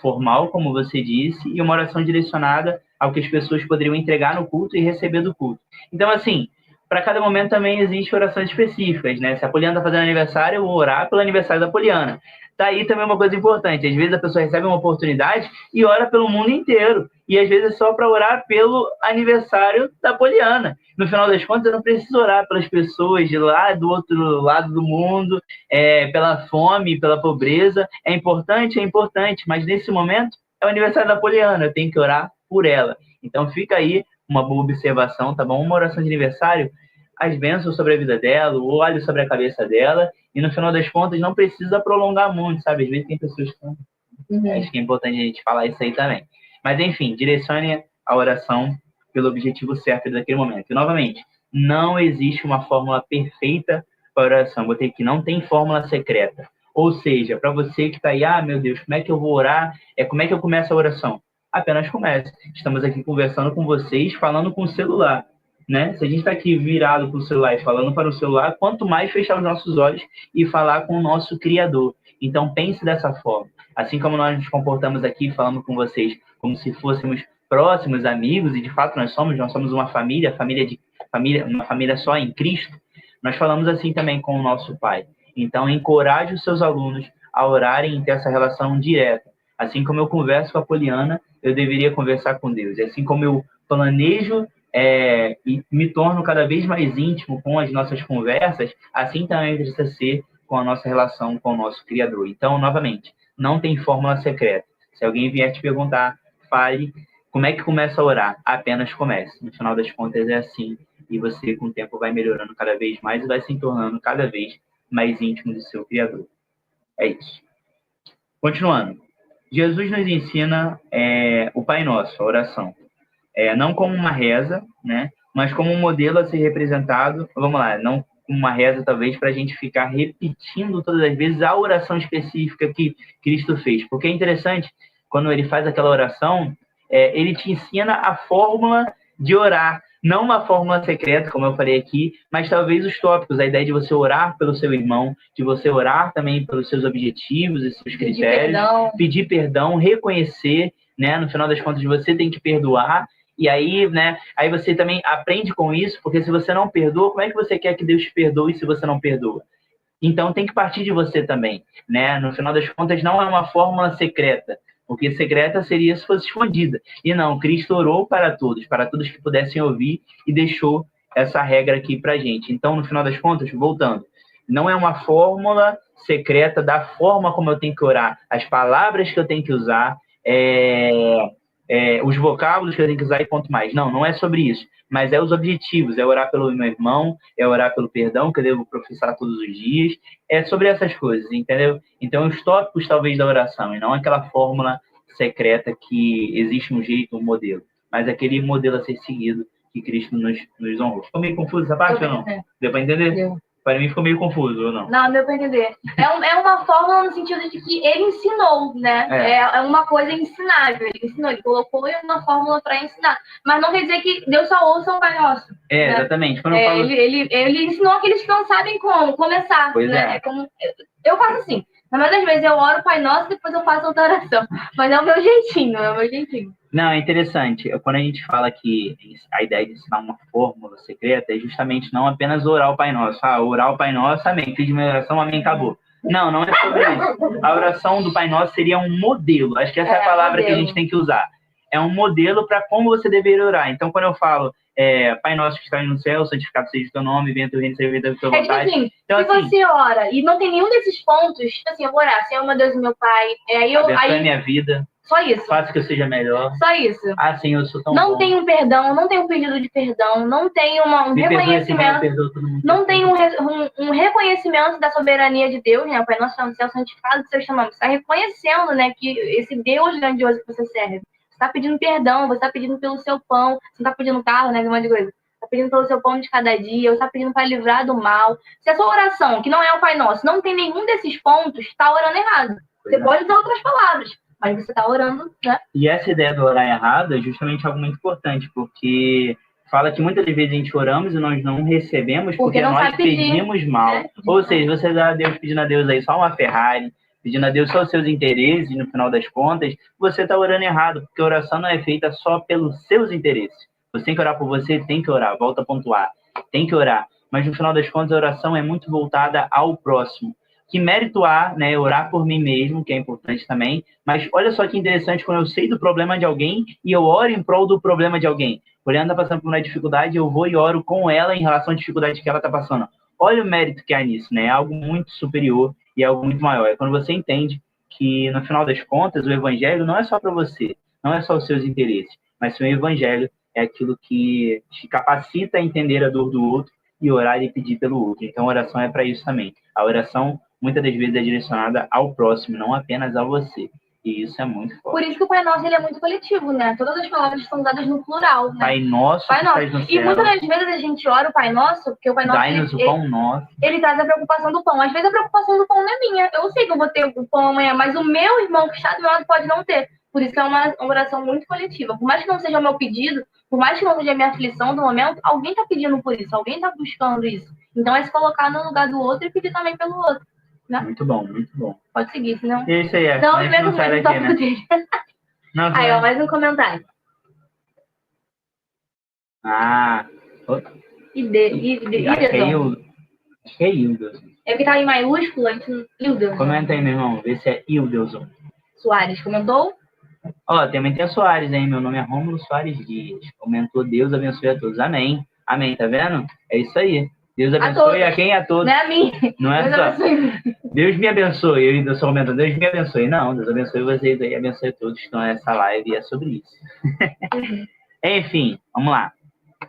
formal, como você disse, e uma oração direcionada ao que as pessoas poderiam entregar no culto e receber do culto. Então, assim, para cada momento também existem orações específicas, né? Se a Poliana está fazendo aniversário, eu vou orar pelo aniversário da Poliana. Daí também uma coisa importante, às vezes a pessoa recebe uma oportunidade e ora pelo mundo inteiro, e às vezes é só para orar pelo aniversário da Poliana. No final das contas, eu não preciso orar pelas pessoas de lá do outro lado do mundo, pela fome, pela pobreza. É importante, mas nesse momento é o aniversário da Poliana, eu tenho que orar por ela. Então fica aí uma boa observação, tá bom? Uma oração de aniversário, as bênçãos sobre a vida dela, o óleo sobre a cabeça dela, e no final das contas não precisa prolongar muito, sabe? Às vezes tem pessoas que não. Acho que é importante a gente falar isso aí também. Mas enfim, direcione a oração pelo objetivo certo daquele momento. E novamente, não existe uma fórmula perfeita para a oração. Botei que não tem fórmula secreta. Ou seja, para você que está aí, meu Deus, como é que eu vou orar? Como é que eu começo a oração? Apenas comece. Estamos aqui conversando com vocês, falando com o celular, né? Se a gente está aqui virado para o celular e falando para o celular, quanto mais fechar os nossos olhos e falar com o nosso Criador. Então, pense dessa forma. Assim como nós nos comportamos aqui, falando com vocês como se fôssemos próximos amigos, e de fato nós somos uma família uma família só em Cristo, nós falamos assim também com o nosso Pai. Então, encoraje os seus alunos a orarem e ter essa relação direta. Assim como eu converso com a Poliana, eu deveria conversar com Deus. E assim como eu planejo e me torno cada vez mais íntimo com as nossas conversas, assim também precisa ser com a nossa relação com o nosso Criador. Então, novamente, não tem fórmula secreta. Se alguém vier te perguntar, fale como é que começa a orar. Apenas comece. No final das contas é assim. E você, com o tempo, vai melhorando cada vez mais e vai se tornando cada vez mais íntimo do seu Criador. É isso. Continuando. Jesus nos ensina o Pai Nosso, a oração. Não como uma reza, né? Mas como um modelo a ser representado. Vamos lá, não como uma reza, talvez, para a gente ficar repetindo todas as vezes a oração específica que Cristo fez. Porque é interessante, quando ele faz aquela oração, ele te ensina a fórmula de orar. Não uma fórmula secreta, como eu falei aqui, mas talvez os tópicos, a ideia de você orar pelo seu irmão, de você orar também pelos seus objetivos e seus critérios, pedir perdão, reconhecer, né? No final das contas, você tem que perdoar, e aí, né? Aí você também aprende com isso, porque se você não perdoa, como é que você quer que Deus te perdoe se você não perdoa? Então tem que partir de você também, né? No final das contas, não é uma fórmula secreta, porque secreta seria se fosse escondida. E não, Cristo orou para todos que pudessem ouvir e deixou essa regra aqui para a gente. Então, no final das contas, voltando, não é uma fórmula secreta da forma como eu tenho que orar, as palavras que eu tenho que usar, os vocábulos que eu tenho que usar e ponto mais. Não, não é sobre isso. Mas é os objetivos, é orar pelo meu irmão, é orar pelo perdão que eu devo professar todos os dias, é sobre essas coisas, entendeu? Então, os tópicos talvez da oração, e não aquela fórmula secreta que existe um jeito, um modelo, mas aquele modelo a ser seguido que Cristo nos honrou. Ficou meio confuso essa parte ou não? Deu para entender? Deu. Para mim ficou meio confuso, ou não? Não, deu para entender. É uma fórmula no sentido de que ele ensinou, né? É uma coisa ensinável. Ele ensinou, ele colocou uma fórmula para ensinar. Mas não quer dizer que Deus só ouça o Pai Nosso. Né? Exatamente. Quando eu falo... ele ensinou aqueles que não sabem como começar. Pois né? Eu faço assim. Na maioria das vezes eu oro o Pai Nosso e depois eu faço outra oração. Mas é o meu jeitinho, Não, é interessante. Quando a gente fala que a ideia de ensinar uma fórmula secreta é justamente não apenas orar o Pai Nosso. Orar o Pai Nosso, amém. Fiz minha oração, amém, acabou. Não é sobre isso. A oração do Pai Nosso seria um modelo. Acho que essa é a palavra modelo que a gente tem que usar. É um modelo para como você deveria orar. Então, quando eu falo Pai Nosso que está no céu, santificado seja o teu nome, venha o teu reino, seja feita a tua vontade. Tipo assim, então, se você ora e não tem nenhum desses pontos, tipo assim, eu vou orar, Senhor, meu Deus e meu Pai, abençoe minha vida. Só isso. Faça que eu seja melhor. Só isso. Senhor, eu sou tão não bom. Tem um perdão, não tem um pedido de perdão, não tem um reconhecimento. Não tem um reconhecimento da soberania de Deus, né? O Pai Nosso no céu, santificado seja o seu nome. Você está reconhecendo, né, que esse Deus grandioso que você serve. Você está pedindo perdão, você está pedindo pelo seu pão, você não está pedindo carro, né? Um monte de coisa. Está pedindo pelo seu pão de cada dia, você está pedindo para livrar do mal. Se a sua oração, que não é o Pai Nosso, não tem nenhum desses pontos, está orando errado. Você pode usar outras palavras, mas você está orando, né? E essa ideia do orar errado é justamente algo muito importante, porque fala que muitas vezes a gente oramos e nós não recebemos porque nós pedimos mal. Né? Ou seja, você dá a Deus pedindo a Deus aí só uma Ferrari, pedindo a Deus só os seus interesses, e no final das contas, você está orando errado, porque a oração não é feita só pelos seus interesses. Você tem que orar por você, tem que orar, volta a pontuar, tem que orar. Mas no final das contas, a oração é muito voltada ao próximo. Que mérito há, né, orar por mim mesmo, que é importante também, mas olha só que interessante quando eu sei do problema de alguém e eu oro em prol do problema de alguém. Quando ela está passando por uma dificuldade, eu vou e oro com ela em relação à dificuldade que ela está passando. Olha o mérito que há nisso, né? É algo muito superior e é algo muito maior. É quando você entende que, no final das contas, o evangelho não é só para você, não é só os seus interesses, mas o evangelho é aquilo que te capacita a entender a dor do outro e orar e pedir pelo outro. Então, a oração é para isso também. A oração, muitas das vezes, é direcionada ao próximo, não apenas a você. E isso é muito forte. Por isso que o Pai Nosso ele é muito coletivo, né? Todas as palavras são dadas no plural, né? Pai Nosso, Pai Nosso. No céu. E muitas das vezes a gente ora o Pai Nosso, porque o Pai Nosso... Dai-nos o pão nosso. Ele traz a preocupação do pão. Às vezes a preocupação do pão não é minha. Eu sei que eu vou ter o pão amanhã, mas o meu irmão que está do meu lado pode não ter. Por isso que é uma oração muito coletiva. Por mais que não seja o meu pedido, por mais que não seja a minha aflição do momento, alguém está pedindo por isso, alguém está buscando isso. Então é se colocar no lugar do outro e pedir também pelo outro. Né? Muito bom, muito bom. Pode seguir, senão... Isso aí, Não, primeiro não sai daqui, né? Não, aí, ó, mais um comentário. Acho que é Hildeson. É porque tá em maiúsculo, então Hildeson. Comenta aí, meu irmão, vê se é Hildeson. Soares, comentou? Também tem a Soares, hein? Meu nome é Rômulo Soares Dias. Comentou, Deus abençoe a todos. Amém. Amém, tá vendo? É isso aí. Deus abençoe a quem? A todos. Não é a mim. Não é Deus só. Abençoe. Deus me abençoe. Eu ainda sou comentando, Deus me abençoe. Não, Deus abençoe vocês aí, abençoe todos que estão nessa live e é sobre isso. Enfim, vamos lá.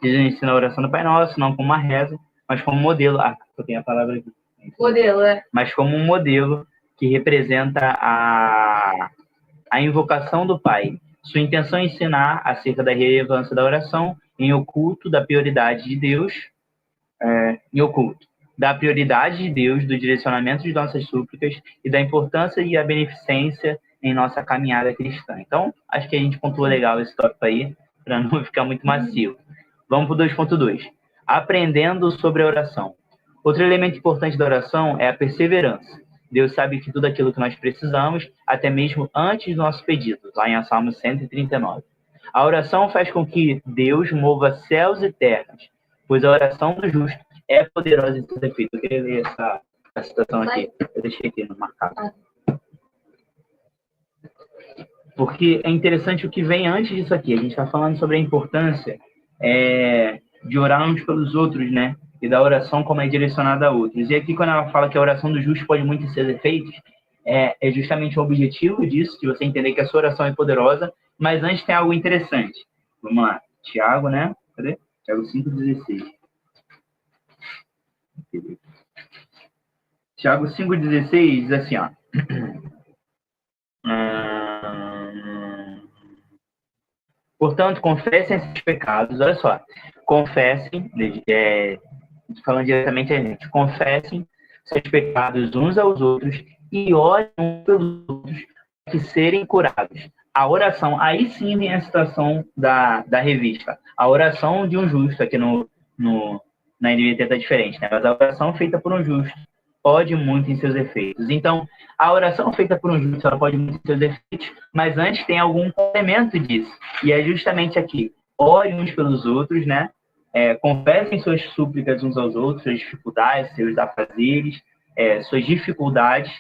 Jesus ensina a oração do Pai Nosso, não como uma reza, mas como modelo. Eu tenho a palavra aqui. Modelo, Mas como um modelo que representa a invocação do Pai. Sua intenção é ensinar acerca da relevância da oração em oculto, da prioridade de Deus, da prioridade de Deus, do direcionamento de nossas súplicas e da importância e a beneficência em nossa caminhada cristã. Então, acho que a gente pontuou legal esse tópico aí, para não ficar muito macio. Vamos para o 2.2. Aprendendo sobre a oração. Outro elemento importante da oração é a perseverança. Deus sabe que tudo aquilo que nós precisamos, até mesmo antes do nosso pedido, lá em Salmo 139. A oração faz com que Deus mova céus e terras, pois a oração do justo é poderosa em seu efeito. Eu queria ler essa citação aqui. Eu deixei aqui no marcado. Porque é interessante o que vem antes disso aqui. A gente está falando sobre a importância de orar uns pelos outros, né? E da oração como é direcionada a outros. E aqui, quando ela fala que a oração do justo pode muito ser efeitos, é justamente o objetivo disso, de você entender que a sua oração é poderosa Mas antes tem algo interessante. Vamos lá. Tiago, né? Cadê? Tiago 5,16. Tiago 5,16 diz assim, ó. Portanto, confessem seus pecados. Olha só. Confessem, falando diretamente a gente, confessem seus pecados uns aos outros e orem uns pelos outros para que serem curados. A oração, aí sim vem a citação da revista. A oração de um justo, aqui na NVT está diferente, né? Mas a oração feita por um justo pode muito em seus efeitos. Então, a oração feita por um justo, ela pode muito em seus efeitos, mas antes tem algum complemento disso. E é justamente aqui, orem uns pelos outros, né? Confessem suas súplicas uns aos outros, suas dificuldades, seus afazeres, suas dificuldades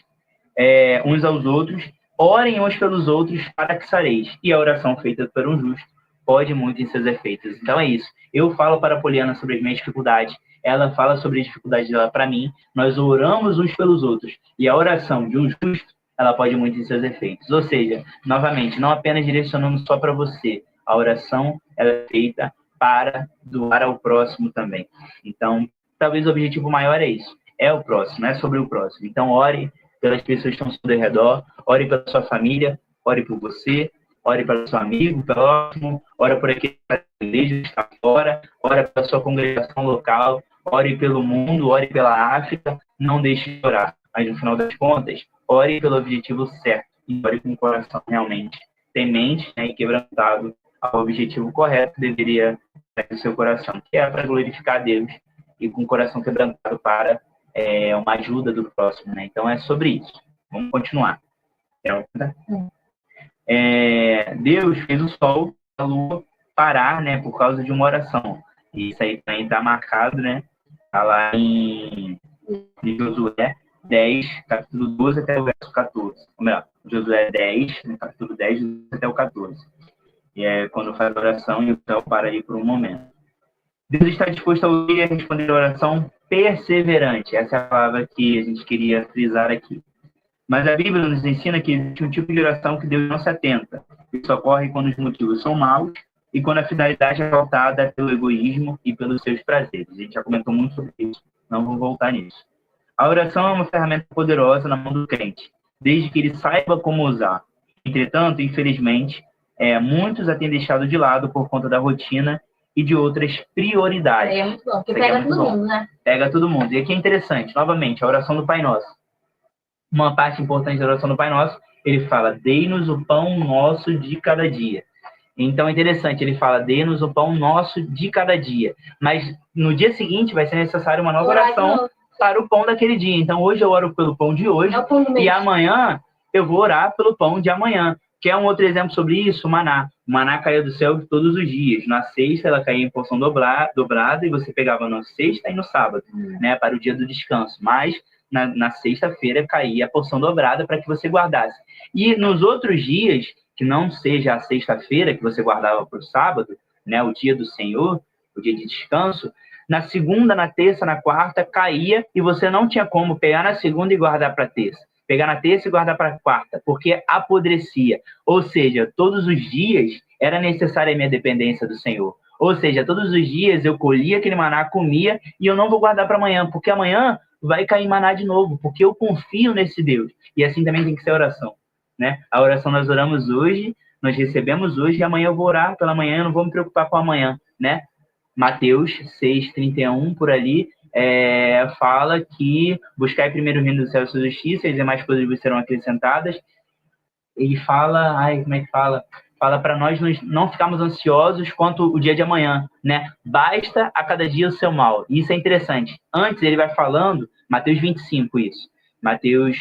uns aos outros, orem uns pelos outros para que sareis. E a oração feita por um justo pode muito em seus efeitos. Então é isso. Eu falo para a Poliana sobre as minhas dificuldades, ela fala sobre as dificuldades dela para mim, nós oramos uns pelos outros. E a oração de um justo, ela pode muito em seus efeitos. Ou seja, novamente, não apenas direcionando só para você, a oração ela é feita para doar ao próximo também. Então, talvez o objetivo maior é isso. É o próximo, é sobre o próximo. Então, ore pelas pessoas que estão ao seu redor, ore pela sua família, ore por você, ore pelo seu amigo, pelo próximo, ore por aquele que está na igreja, que está fora, ore pela sua congregação local, ore pelo mundo, ore pela África, não deixe de orar. Mas, no final das contas, ore pelo objetivo certo e ore com o coração realmente temente, né, e quebrantado ao objetivo correto que deveria ter no seu coração, que é para glorificar a Deus e com o coração quebrantado para uma ajuda do próximo, né? Então é sobre isso. Vamos continuar. Deus fez o sol e a lua parar, né, por causa de uma oração. E isso aí também está marcado, né? Está lá em Josué 10, capítulo 12 até o verso 14. Ou melhor, Josué 10, capítulo 10 até o 14. E é quando faz a oração e o céu para aí por um momento. Deus está disposto a ouvir e a responder a oração perseverante. Essa é a palavra que a gente queria frisar aqui. Mas a Bíblia nos ensina que existe um tipo de oração que Deus não se atenta. Isso ocorre quando os motivos são maus e quando a finalidade é pautada pelo egoísmo e pelos seus prazeres. A gente já comentou muito sobre isso, não vou voltar nisso. A oração é uma ferramenta poderosa na mão do crente, desde que ele saiba como usar. Entretanto, infelizmente, muitos a têm deixado de lado por conta da rotina e de outras prioridades. É muito bom, porque pega todo mundo, né? Pega todo mundo. E aqui é interessante, novamente, a oração do Pai Nosso. Uma parte importante da oração do Pai Nosso, ele fala, dei-nos o pão nosso de cada dia. Então é interessante, ele fala, dê-nos o pão nosso de cada dia. Mas no dia seguinte vai ser necessário uma nova oração para o pão daquele dia. Então hoje eu oro pelo pão de hoje e amanhã eu vou orar pelo pão de amanhã. Quer um outro exemplo sobre isso? O maná. O maná caía do céu todos os dias. Na sexta, ela caía em porção dobrada e você pegava na sexta e no sábado, né, para o dia do descanso. Mas na sexta-feira caía a porção dobrada para que você guardasse. E nos outros dias, que não seja a sexta-feira que você guardava para o sábado, né, o dia do Senhor, o dia de descanso, na segunda, na terça, na quarta, caía e você não tinha como pegar na segunda e guardar para terça. Pegar na terça e guardar para a quarta, porque apodrecia. Ou seja, todos os dias era necessária a minha dependência do Senhor. Ou seja, todos os dias eu colhia aquele maná, comia, e eu não vou guardar para amanhã, porque amanhã vai cair maná de novo, porque eu confio nesse Deus. E assim também tem que ser a oração, né? A oração nós oramos hoje, nós recebemos hoje, e amanhã eu vou orar pela manhã, eu não vou me preocupar com amanhã, né? Mateus 6,31, por ali, fala que buscai primeiro o reino do céu e sua justiça, e as demais coisas vos serão acrescentadas. Ele fala, como é que fala? Fala para nós não ficarmos ansiosos quanto o dia de amanhã, né? Basta a cada dia o seu mal. Isso é interessante. Antes ele vai falando, Mateus 25, isso. Mateus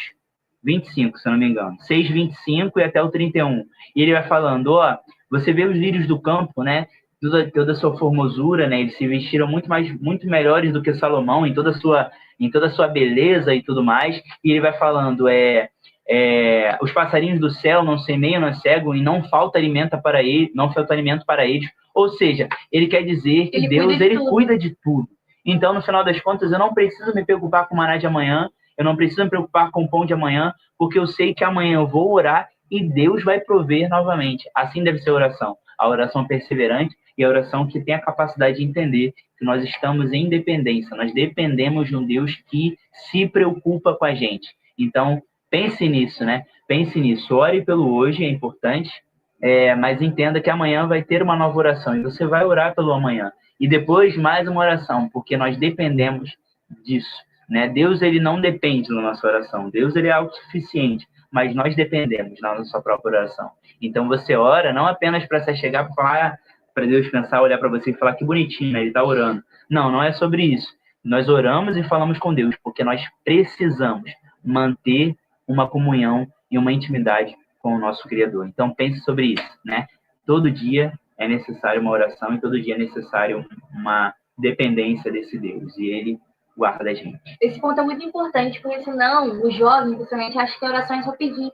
25, se eu não me engano. 6,25 e até o 31. E ele vai falando, você vê os lírios do campo, né? Toda a sua formosura, né? Eles se vestiram muito melhores do que Salomão, em toda a sua beleza e tudo mais. E ele vai falando, os passarinhos do céu não semeiam, não cegam, e não falta alimento para eles. Ou seja, ele quer dizer que Deus cuida de tudo. Então, no final das contas, eu não preciso me preocupar com o maná de amanhã, eu não preciso me preocupar com o pão de amanhã, porque eu sei que amanhã eu vou orar e Deus vai prover novamente. Assim deve ser a oração perseverante e a oração que tem a capacidade de entender que nós estamos em dependência, nós dependemos de um Deus que se preocupa com a gente. Então, pense nisso, né? Pense nisso, ore pelo hoje, é importante, mas entenda que amanhã vai ter uma nova oração e você vai orar pelo amanhã. E depois mais uma oração, porque nós dependemos disso, né? Deus, ele não depende da nossa oração. Deus, ele é autossuficiente, mas nós dependemos da nossa própria oração. Então você ora não apenas para se chegar para falar, para Deus pensar, olhar para você e falar que bonitinho, né? Ele está orando. Não, não é sobre isso. Nós oramos e falamos com Deus, porque nós precisamos manter uma comunhão e uma intimidade com o nosso Criador. Então pense sobre isso, né? Todo dia é necessário uma oração e todo dia é necessário uma dependência desse Deus. E ele guarda a gente. Esse ponto é muito importante, porque senão os jovens, principalmente, acham que a oração é só pedir.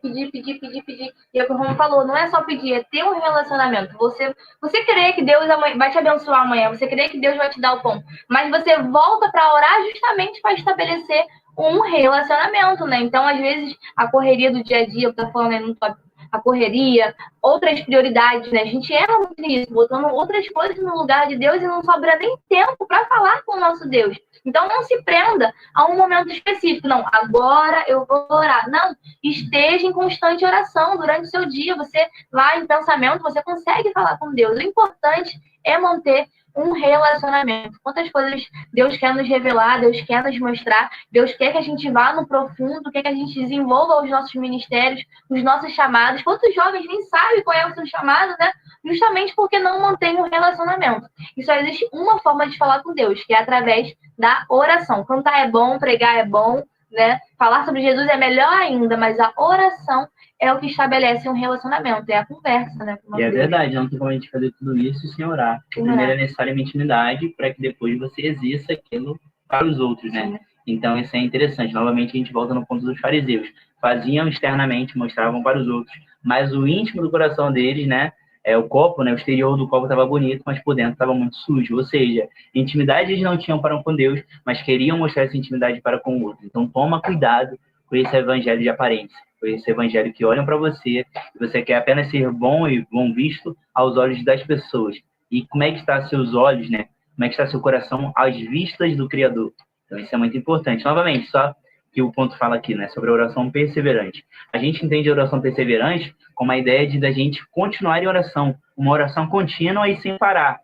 E é o que o Romulo falou, não é só pedir, é ter um relacionamento. Você crê que Deus vai te abençoar amanhã, você crê que Deus vai te dar o pão, mas você volta para orar justamente para estabelecer um relacionamento, né? Então, às vezes, a correria do dia a dia, eu tô falando aí no top, a correria, outras prioridades, né? A gente erra muito nisso, botando outras coisas no lugar de Deus e não sobra nem tempo para falar com o nosso Deus. Então, não se prenda a um momento específico. Não, agora eu vou orar. Não, esteja em constante oração durante o seu dia. Você, lá em pensamento, você consegue falar com Deus. O importante é manter um relacionamento. Quantas coisas Deus quer nos revelar, Deus quer nos mostrar, Deus quer que a gente vá no profundo, quer que a gente desenvolva os nossos ministérios, os nossos chamados. Quantos jovens nem sabem qual é o seu chamado, né? Justamente porque não mantém um relacionamento. E só existe uma forma de falar com Deus, que é através da oração. Cantar é bom, pregar é bom, né? Falar sobre Jesus é melhor ainda, mas a oração é o que estabelece um relacionamento, é a conversa, né? E é verdade, não tem como a gente fazer tudo isso sem orar. Primeiro é necessário uma intimidade para que depois você exerça aquilo para os outros, né? Sim. Então isso é interessante. Novamente a gente volta no ponto dos fariseus. Faziam externamente, mostravam para os outros, mas o íntimo do coração deles, né? O copo, né? O exterior do copo estava bonito, mas por dentro estava muito sujo. Ou seja, intimidade eles não tinham para com Deus, mas queriam mostrar essa intimidade para com o outro. Então toma cuidado com esse evangelho de aparência, com esse evangelho que olham para você, e você quer apenas ser bom e bom visto aos olhos das pessoas. E como é que está seus olhos, né? Como é que está seu coração às vistas do Criador? Então isso é muito importante. Novamente, só que o ponto fala aqui, né, sobre a oração perseverante. A gente entende a oração perseverante como a ideia de da gente continuar em oração, uma oração contínua e sem parar.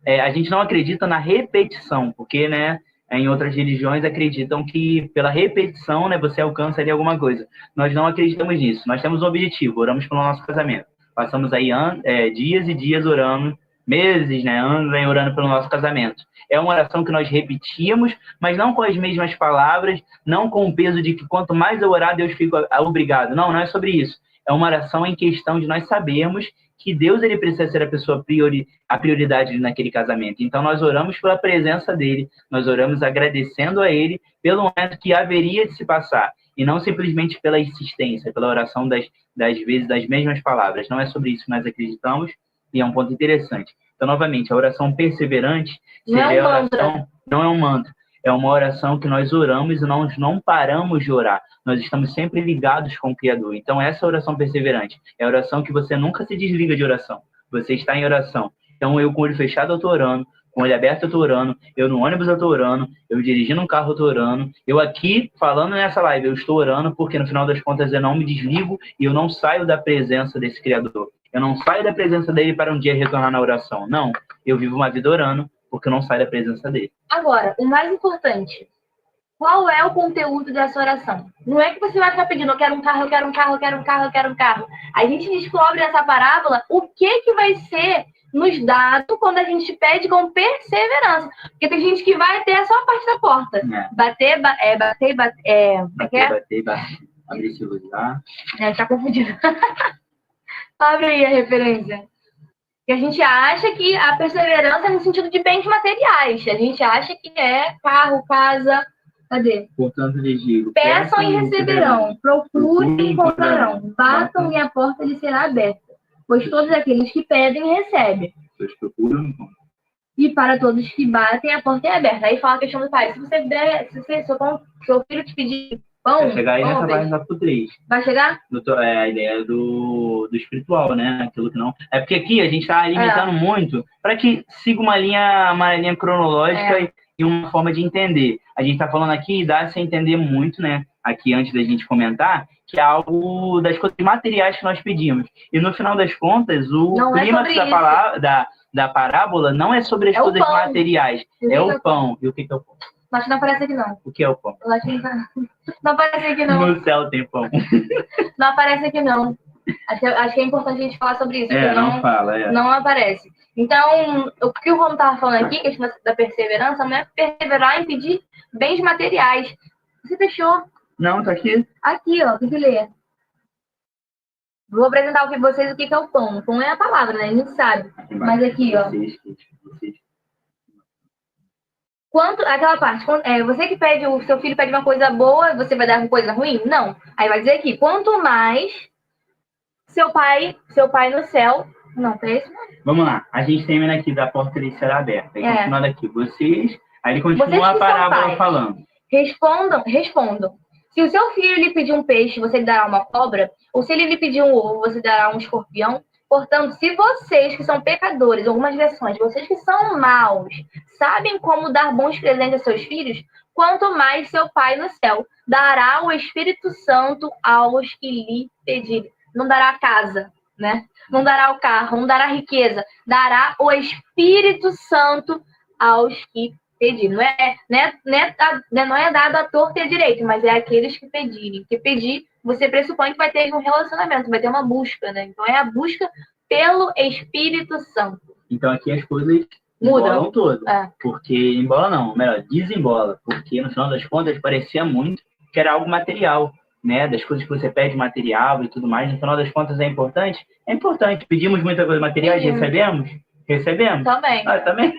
A gente não acredita na repetição, porque, né, em outras religiões acreditam que pela repetição, né, você alcança ali alguma coisa. Nós não acreditamos nisso. Nós temos um objetivo, oramos pelo nosso casamento. Passamos aí dias e dias orando, meses, né, anos aí orando pelo nosso casamento. É uma oração que nós repetíamos, mas não com as mesmas palavras, não com o peso de que quanto mais eu orar, Deus fica obrigado. Não, não é sobre isso. É uma oração em questão de nós sabermos que Deus ele precisa ser a prioridade naquele casamento. Então nós oramos pela presença dele, nós oramos agradecendo a ele pelo momento que haveria de se passar, e não simplesmente pela insistência, pela oração das vezes das mesmas palavras. Não é sobre isso que nós acreditamos, e é um ponto interessante. Então, novamente, a oração perseverante não é um mantra. É uma oração que nós oramos e nós não paramos de orar. Nós estamos sempre ligados com o Criador. Então, essa é a oração perseverante. É a oração que você nunca se desliga de oração. Você está em oração. Então, eu com o olho fechado eu estou orando, com o olho aberto eu estou orando, eu no ônibus eu estou orando, eu dirigindo um carro eu estou orando, eu aqui falando nessa live eu estou orando, porque no final das contas eu não me desligo e eu não saio da presença desse Criador. Eu não saio da presença dele para um dia retornar na oração. Não, eu vivo uma vida orando, porque eu não saio da presença dele. Agora, o mais importante, qual é o conteúdo dessa oração? Não é que você vai ficar pedindo, eu quero um carro, eu quero um carro, eu quero um carro, eu quero um carro. A gente descobre nessa parábola o que vai ser nos dado quando a gente pede com perseverança. Porque tem gente que vai ter só a parte da porta. Bater. Abrir esse lugar. Tá confundido. Abre aí a referência. E a gente acha que a perseverança é no sentido de bens materiais. A gente acha que é carro, casa. Cadê? Portanto, lhes digo: peçam e receberão, procurem e encontrarão, batam e a porta lhes será aberta. Pois todos aqueles que pedem, recebem. Pois procuram, e para todos que batem, a porta é aberta. Aí fala a questão do pai. Se você der, se seu filho te pedir Pão? Vai chegar aí Pão nessa ou peixe? página pro 3. Vai chegar? A ideia do espiritual, né? Aquilo que não. É porque aqui a gente está limitando muito para que siga uma linha cronológica e uma forma de entender. A gente está falando aqui e dá-se a entender muito, né? Aqui antes da gente comentar, que é algo das coisas materiais que nós pedimos. E no final das contas, o clímax da parábola não é sobre as coisas materiais, é o pão. E o que é o pão? Acho que não aparece aqui, não. O que é o pão? Eu acho que não aparece aqui, não. No céu tem pão. Não aparece aqui, não. Acho que é importante a gente falar sobre isso. Não aparece. Então, o que o Romo estava falando aqui, questão da perseverança, não é perseverar em pedir bens materiais. Você fechou? Não, tá aqui. Aqui, ó, tem que ler. Vou apresentar para vocês o que é o pão. O pão é a palavra, né? A gente sabe. Mas aqui, ó. Aquela parte, você que pede, o seu filho pede uma coisa boa, você vai dar uma coisa ruim? Não. Aí vai dizer aqui, quanto mais seu pai no céu. Não, tá isso? Vamos lá. A gente termina aqui da porta lhe será aberta. Aí continuando aqui, aí ele continua a parábola falando. Respondam. Se o seu filho lhe pedir um peixe, você lhe dará uma cobra? Ou se ele lhe pedir um ovo, você lhe dará um escorpião? Portanto, se vocês que são pecadores, algumas versões, vocês que são maus, sabem como dar bons presentes a seus filhos, quanto mais seu Pai no céu dará o Espírito Santo aos que lhe pedirem. Não dará a casa, né? Não dará o carro, não dará a riqueza. Dará o Espírito Santo aos que pedirem. Não é dado a torto e a direito, mas é aqueles que pedirem. Porque pedir, você pressupõe que vai ter um relacionamento, vai ter uma busca, né? Então é a busca pelo Espírito Santo. Então aqui as coisas embolam todas. Porque desembola. Porque no final das contas parecia muito que era algo material, né? Das coisas que você pede material e tudo mais. No final das contas é importante? É importante. Pedimos muita coisa material e recebemos? Recebemos. Também. Também.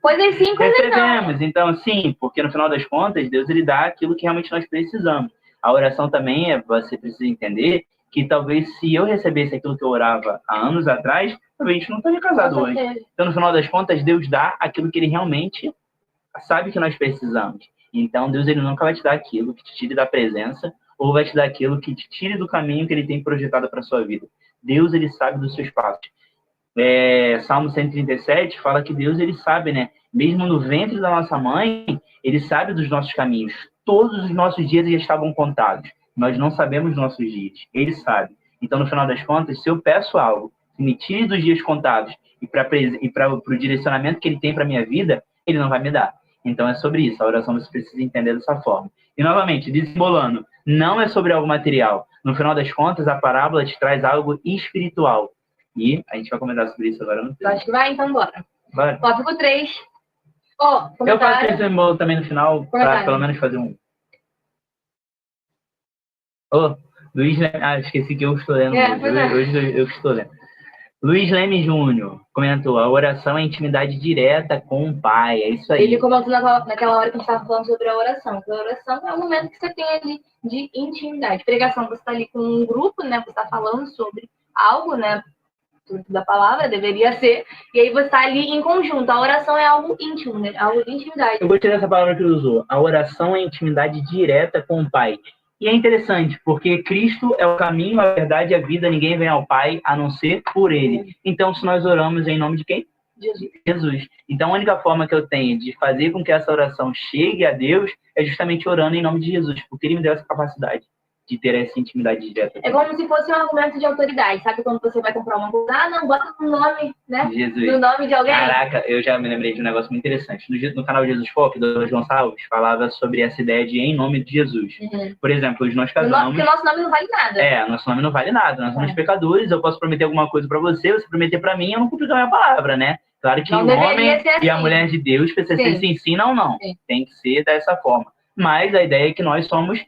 Coisas sim, coisas recebemos. Não. Então, sim, porque no final das contas, Deus ele dá aquilo que realmente nós precisamos. A oração também você precisa entender que talvez se eu recebesse aquilo que eu orava há anos atrás, talvez a gente não estaria casado hoje. Então, no final das contas, Deus dá aquilo que ele realmente sabe que nós precisamos. Então, Deus ele nunca vai te dar aquilo que te tire da presença ou vai te dar aquilo que te tire do caminho que ele tem projetado para a sua vida. Deus ele sabe dos seus passos. Salmo 137 fala que Deus ele sabe, né? Mesmo no ventre da nossa mãe, ele sabe dos nossos caminhos. Todos os nossos dias já estavam contados. Nós não sabemos os nossos dias. Ele sabe. Então, no final das contas, se eu peço algo que me tire dos dias contados e para o direcionamento que ele tem para a minha vida, ele não vai me dar. Então, é sobre isso. A oração você precisa entender dessa forma. E, novamente, desembolando, não é sobre algo material. No final das contas, a parábola te traz algo espiritual. E a gente vai comentar sobre isso agora no 3. Acho que vai, então bora. Bora. Tópico 3. Eu faço esse embolo também no final, para pelo menos fazer um. Luiz Leme... esqueci que eu estou lendo. Hoje eu estou lendo. Luiz Leme Júnior comentou, a oração é intimidade direta com o Pai, é isso aí. Ele comentou naquela hora que a gente estava falando sobre a oração. A oração é o momento que você tem ali de intimidade. Pregação, você está ali com um grupo, né? Você está falando sobre algo, né? Da palavra, deveria ser. E aí você está ali em conjunto. A oração é algo íntimo, né? Algo de intimidade. Eu gostei dessa palavra que ele usou. A oração é intimidade direta com o Pai. E é interessante, porque Cristo é o caminho, a verdade e a vida. Ninguém vem ao Pai a não ser por Ele. Então, se nós oramos em nome de quem? Jesus. Então, a única forma que eu tenho de fazer com que essa oração chegue a Deus é justamente orando em nome de Jesus, porque Ele me deu essa capacidade de ter essa intimidade direta. É como se fosse um argumento de autoridade, sabe? Quando você vai comprar uma coisa, não, bota no nome, né? Jesus. No nome de alguém. Caraca, eu já me lembrei de um negócio muito interessante. No canal Jesus Pop, do Douglas Gonçalves, falava sobre essa ideia de em nome de Jesus. Por exemplo, hoje nós casamos... Porque o nosso nome não vale nada. Nosso nome não vale nada. Nós somos pecadores, eu posso prometer alguma coisa pra você prometer pra mim, eu não cumpro a minha palavra, né? Claro que o homem e a mulher de Deus precisam ser sim, sim, não, não. Sim. Tem que ser dessa forma. Mas a ideia é que nós somos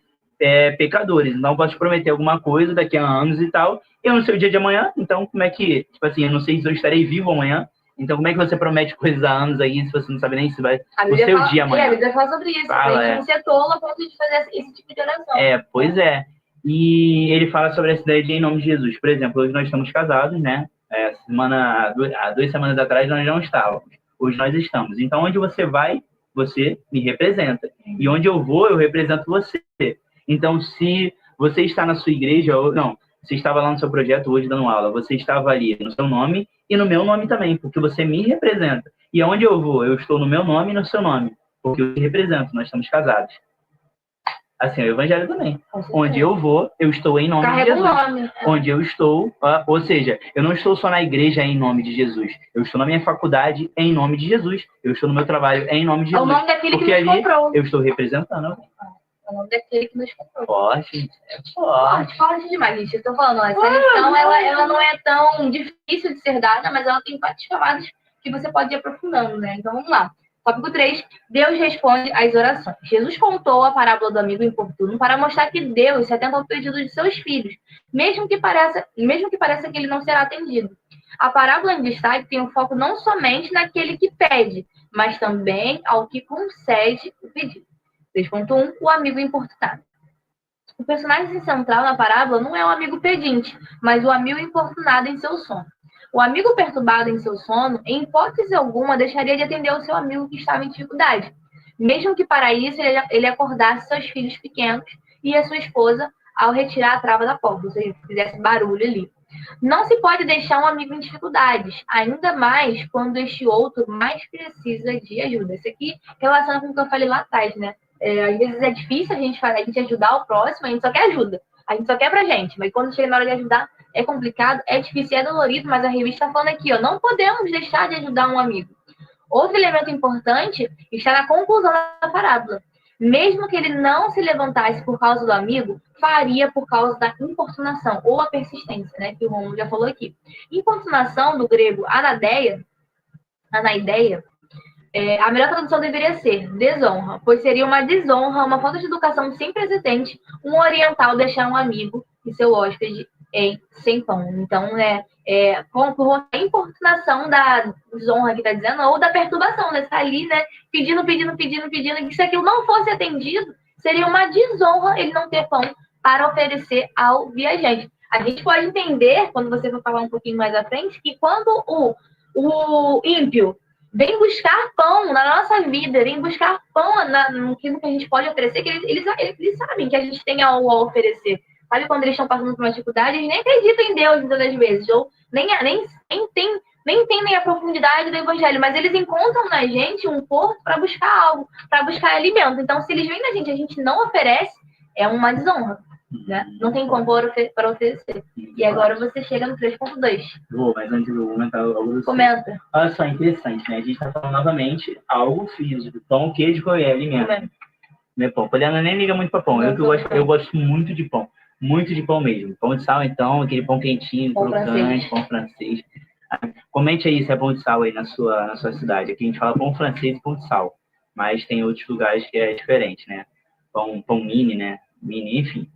pecadores. Não posso prometer alguma coisa daqui a anos e tal. Eu não sei o dia de amanhã, então como é que... Tipo assim, eu não sei se eu estarei vivo amanhã. Então como é que você promete coisas há anos aí se você não sabe nem se vai... O seu dia amanhã. A Bíblia fala sobre isso. A gente não ser tola quando a gente fazer esse tipo de oração. Pois é. E ele fala sobre essa ideia de em nome de Jesus. Por exemplo, hoje nós estamos casados, né? Há 2 semanas atrás nós não estávamos. Hoje nós estamos. Então onde você vai, você me representa. E onde eu vou, eu represento você. Então, se você está na sua igreja, ou não, você estava lá no seu projeto hoje dando aula, você estava ali no seu nome e no meu nome também, porque você me representa. E aonde eu vou, eu estou no meu nome e no seu nome, porque eu te represento, nós estamos casados. Assim, é o evangelho também. Onde eu vou, eu estou em nome de Jesus. Nome. Onde eu estou, ou seja, eu não estou só na igreja em nome de Jesus. Eu estou na minha faculdade em nome de Jesus. Eu estou no meu trabalho em nome de Jesus. É o nome daquele porque que nos ali comprou. eu estou representando. É o nome daquele que nos comprou. Forte, forte. Forte demais, gente. Eu tô falando, essa lição, ela não é tão difícil de ser dada, mas ela tem várias camadas que você pode ir aprofundando, né? Então, vamos lá. Tópico 3. Deus responde às orações. Jesus contou a parábola do amigo importuno para mostrar que Deus se atenta ao pedido de seus filhos, mesmo que pareça que ele não será atendido. A parábola em destaque tem um foco não somente naquele que pede, mas também ao que concede o pedido. 3.1. O amigo importunado. O personagem central na parábola não é o amigo pedinte, mas o amigo importunado em seu sono. O amigo perturbado em seu sono, em hipótese alguma, deixaria de atender ao seu amigo que estava em dificuldade, mesmo que para isso ele acordasse seus filhos pequenos e a sua esposa ao retirar a trava da porta, ou seja, fizesse barulho ali. Não se pode deixar um amigo em dificuldades, ainda mais quando este outro mais precisa de ajuda. Isso aqui relaciona com o que eu falei lá atrás, né? Às vezes é difícil a gente ajudar o próximo, a gente só quer ajuda. A gente só quer pra gente, mas quando chega na hora de ajudar, é complicado, é difícil, é dolorido, mas a revista está falando aqui, ó, não podemos deixar de ajudar um amigo. Outro elemento importante está na conclusão da parábola. Mesmo que ele não se levantasse por causa do amigo, faria por causa da importunação, ou a persistência, né, que o Romulo já falou aqui. Importunação, do grego anaideia, a melhor tradução deveria ser desonra, pois seria uma desonra, uma falta de educação sem precedente, um oriental deixar um amigo e seu hóspede sem pão. Então, por a importunação da desonra que está dizendo, ou da perturbação, né? Está ali, né? Pedindo, que se aquilo não fosse atendido, seria uma desonra ele não ter pão para oferecer ao viajante. A gente pode entender, quando você for falar um pouquinho mais à frente, que quando o ímpio vem buscar pão na nossa vida, vem buscar pão naquilo que a gente pode oferecer, que eles sabem que a gente tem algo a oferecer. Sabe quando eles estão passando por uma dificuldade, eles nem acreditam em Deus muitas das vezes, ou nem entendem a profundidade do evangelho, mas eles encontram na gente um porto para buscar algo, para buscar alimento. Então, se eles vêm na gente e a gente não oferece, é uma desonra. Né? Não tem como para oferecer. E agora você chega no 3.2. Mas antes eu vou comentar algo assim. Comenta. Olha só, interessante, né? A gente está falando novamente algo físico. Pão, queijo, qual é alimento. Né, pão. Poliana nem liga muito para pão. Eu gosto muito de pão. Muito de pão mesmo. Pão de sal, então, aquele pão quentinho, crocante, pão francês. Comente aí se é pão de sal aí na sua cidade. Aqui a gente fala pão francês e pão de sal. Mas tem outros lugares que é diferente, né? Pão mini, né? Mini, enfim.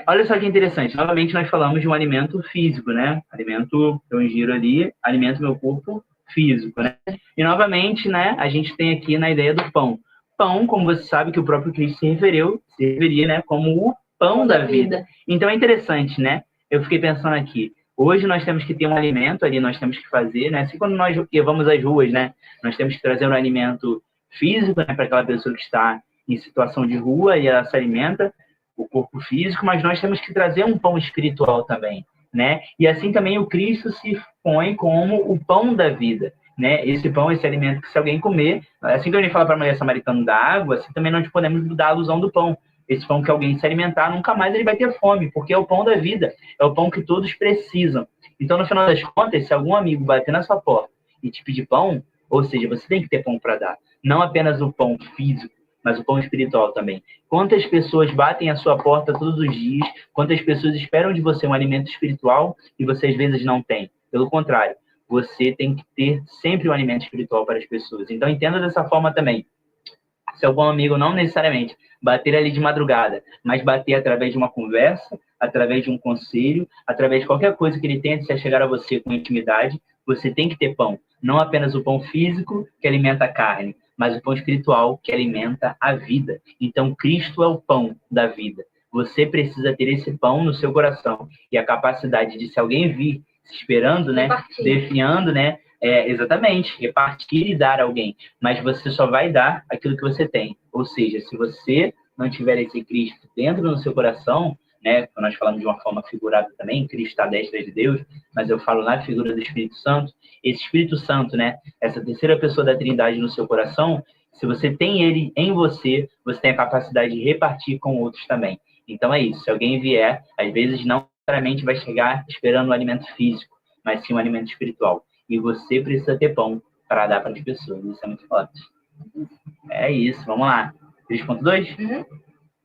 Olha só que interessante. Novamente nós falamos de um alimento físico, né? Alimento, eu ingiro ali, alimento meu corpo físico, né? E novamente, né? A gente tem aqui na ideia do pão. Pão, como você sabe que o próprio Cristo se referia, né? Como o pão da vida. Então é interessante, né? Eu fiquei pensando aqui. Hoje nós temos que ter um alimento ali, nós temos que fazer, né? Assim, quando nós vamos às ruas, né? Nós temos que trazer um alimento físico, né? Para aquela pessoa que está em situação de rua e ela se alimenta, o corpo físico, mas nós temos que trazer um pão espiritual também, né? E assim também o Cristo se põe como o pão da vida, né? Esse pão, esse alimento que se alguém comer, assim que a gente fala para a mulher samaritana da água, assim também nós podemos dar a alusão do pão. Esse pão que alguém se alimentar, nunca mais ele vai ter fome, porque é o pão da vida, é o pão que todos precisam. Então, no final das contas, se algum amigo bater na sua porta e te pedir pão, ou seja, você tem que ter pão para dar, não apenas o pão físico, mas o pão espiritual também. Quantas pessoas batem a sua porta todos os dias, quantas pessoas esperam de você um alimento espiritual e você às vezes não tem. Pelo contrário, você tem que ter sempre um alimento espiritual para as pessoas. Então entenda dessa forma também. Se algum amigo não necessariamente bater ali de madrugada, mas bater através de uma conversa, através de um conselho, através de qualquer coisa que ele tenha de se chegar a você com intimidade, você tem que ter pão. Não apenas o pão físico que alimenta a carne, mas o pão espiritual que alimenta a vida. Então, Cristo é o pão da vida. Você precisa ter esse pão no seu coração e a capacidade de, se alguém vir esperando, né, definhando, né, exatamente, repartir e dar a alguém. Mas você só vai dar aquilo que você tem. Ou seja, se você não tiver esse Cristo dentro do seu coração, né, nós falamos de uma forma figurada também, Cristo está à destra de Deus, mas eu falo na figura do Espírito Santo, esse Espírito Santo, né, essa terceira pessoa da Trindade no seu coração, se você tem ele em você, você tem a capacidade de repartir com outros também. Então é isso, se alguém vier, às vezes não necessariamente vai chegar esperando um alimento físico, mas sim um alimento espiritual. E você precisa ter pão para dar para as pessoas, isso é muito forte. É isso, vamos lá. 3.2?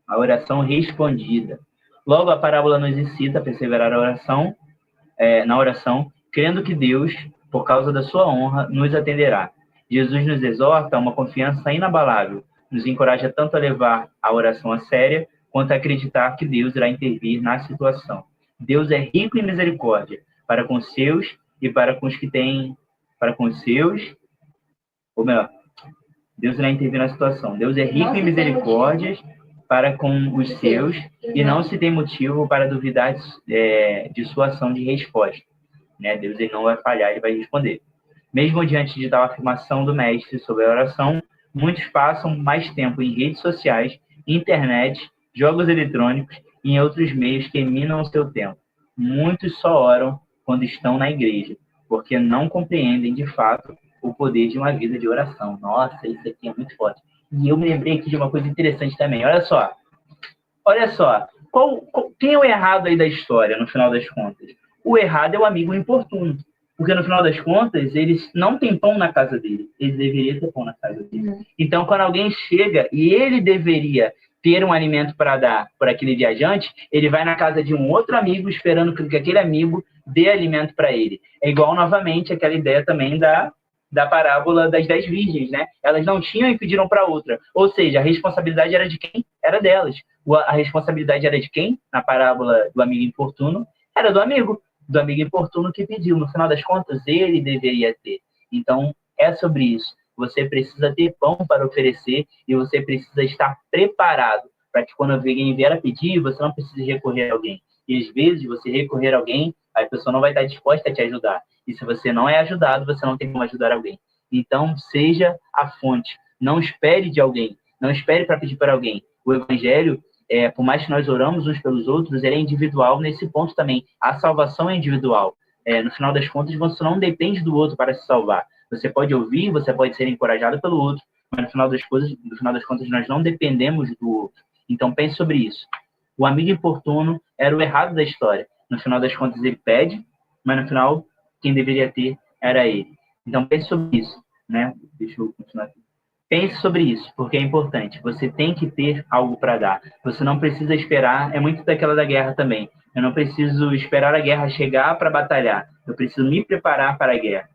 A oração respondida. Logo, a parábola nos incita a perseverar na oração, crendo que Deus, por causa da sua honra, nos atenderá. Jesus nos exorta a uma confiança inabalável, nos encoraja tanto a levar a oração a séria, quanto a acreditar que Deus irá intervir na situação. Deus é rico em misericórdia para com os seus e para com os que têm, para com os seus, ou melhor, Deus irá intervir na situação. Deus é rico em misericórdias para com os seus e não se tem motivo para duvidar de sua ação de resposta. Né? Deus ele não vai falhar, ele vai responder. Mesmo diante de tal afirmação do Mestre sobre a oração, muitos passam mais tempo em redes sociais, internet, jogos eletrônicos e em outros meios que minam o seu tempo. Muitos só oram quando estão na igreja, porque não compreendem de fato o poder de uma vida de oração. Nossa, isso aqui é muito forte. E eu me lembrei aqui de uma coisa interessante também. Olha só. Quem é o errado aí da história, no final das contas? O errado é o amigo importuno. Porque, no final das contas, eles não têm pão na casa dele. Eles deveriam ter pão na casa dele. Então, quando alguém chega e ele deveria ter um alimento para dar por aquele viajante, ele vai na casa de um outro amigo esperando que aquele amigo dê alimento para ele. É igual, novamente, aquela ideia também da parábola das 10 virgens, né? Elas não tinham e pediram para outra. Ou seja, a responsabilidade era de quem? Era delas. A responsabilidade era de quem? Na parábola do amigo importuno, era do amigo importuno que pediu. No final das contas, ele deveria ter. Então, é sobre isso. Você precisa ter pão para oferecer e você precisa estar preparado para que quando alguém vier a pedir, você não precise recorrer a alguém. E às vezes, você recorrer a alguém, a pessoa não vai estar disposta a te ajudar. E se você não é ajudado, você não tem como ajudar alguém. Então, seja a fonte. Não espere de alguém. Não espere para pedir para alguém. O evangelho, por mais que nós oramos uns pelos outros, ele é individual nesse ponto também. A salvação é individual. No final das contas, você não depende do outro para se salvar. Você pode ouvir, você pode ser encorajado pelo outro, mas no final das contas, nós não dependemos do outro. Então, pense sobre isso. O amigo importuno era o errado da história. No final das contas, ele pede, mas no final, quem deveria ter era ele. Então, pense sobre isso. Né? Deixa eu continuar aqui. Pense sobre isso, porque é importante. Você tem que ter algo para dar. Você não precisa esperar. É muito daquela da guerra também. Eu não preciso esperar a guerra chegar para batalhar. Eu preciso me preparar para a guerra.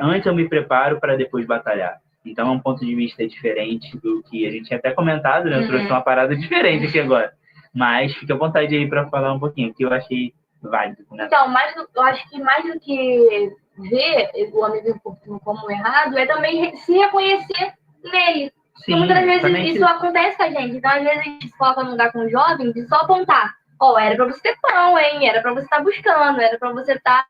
Antes eu me preparo para depois batalhar. Então, é um ponto de vista diferente do que a gente tinha até comentado, né? Eu trouxe uma parada diferente aqui agora. Mas fique à vontade aí para falar um pouquinho, que eu achei válido. Né? Então, eu acho que mais do que ver o amigo importuno como errado, é também se reconhecer nele. Sim, muitas vezes isso acontece com a gente. Então, às vezes, a gente se coloca num lugar com jovens e só apontar. Era para você ter pão, hein? Era para você estar buscando, era para você estar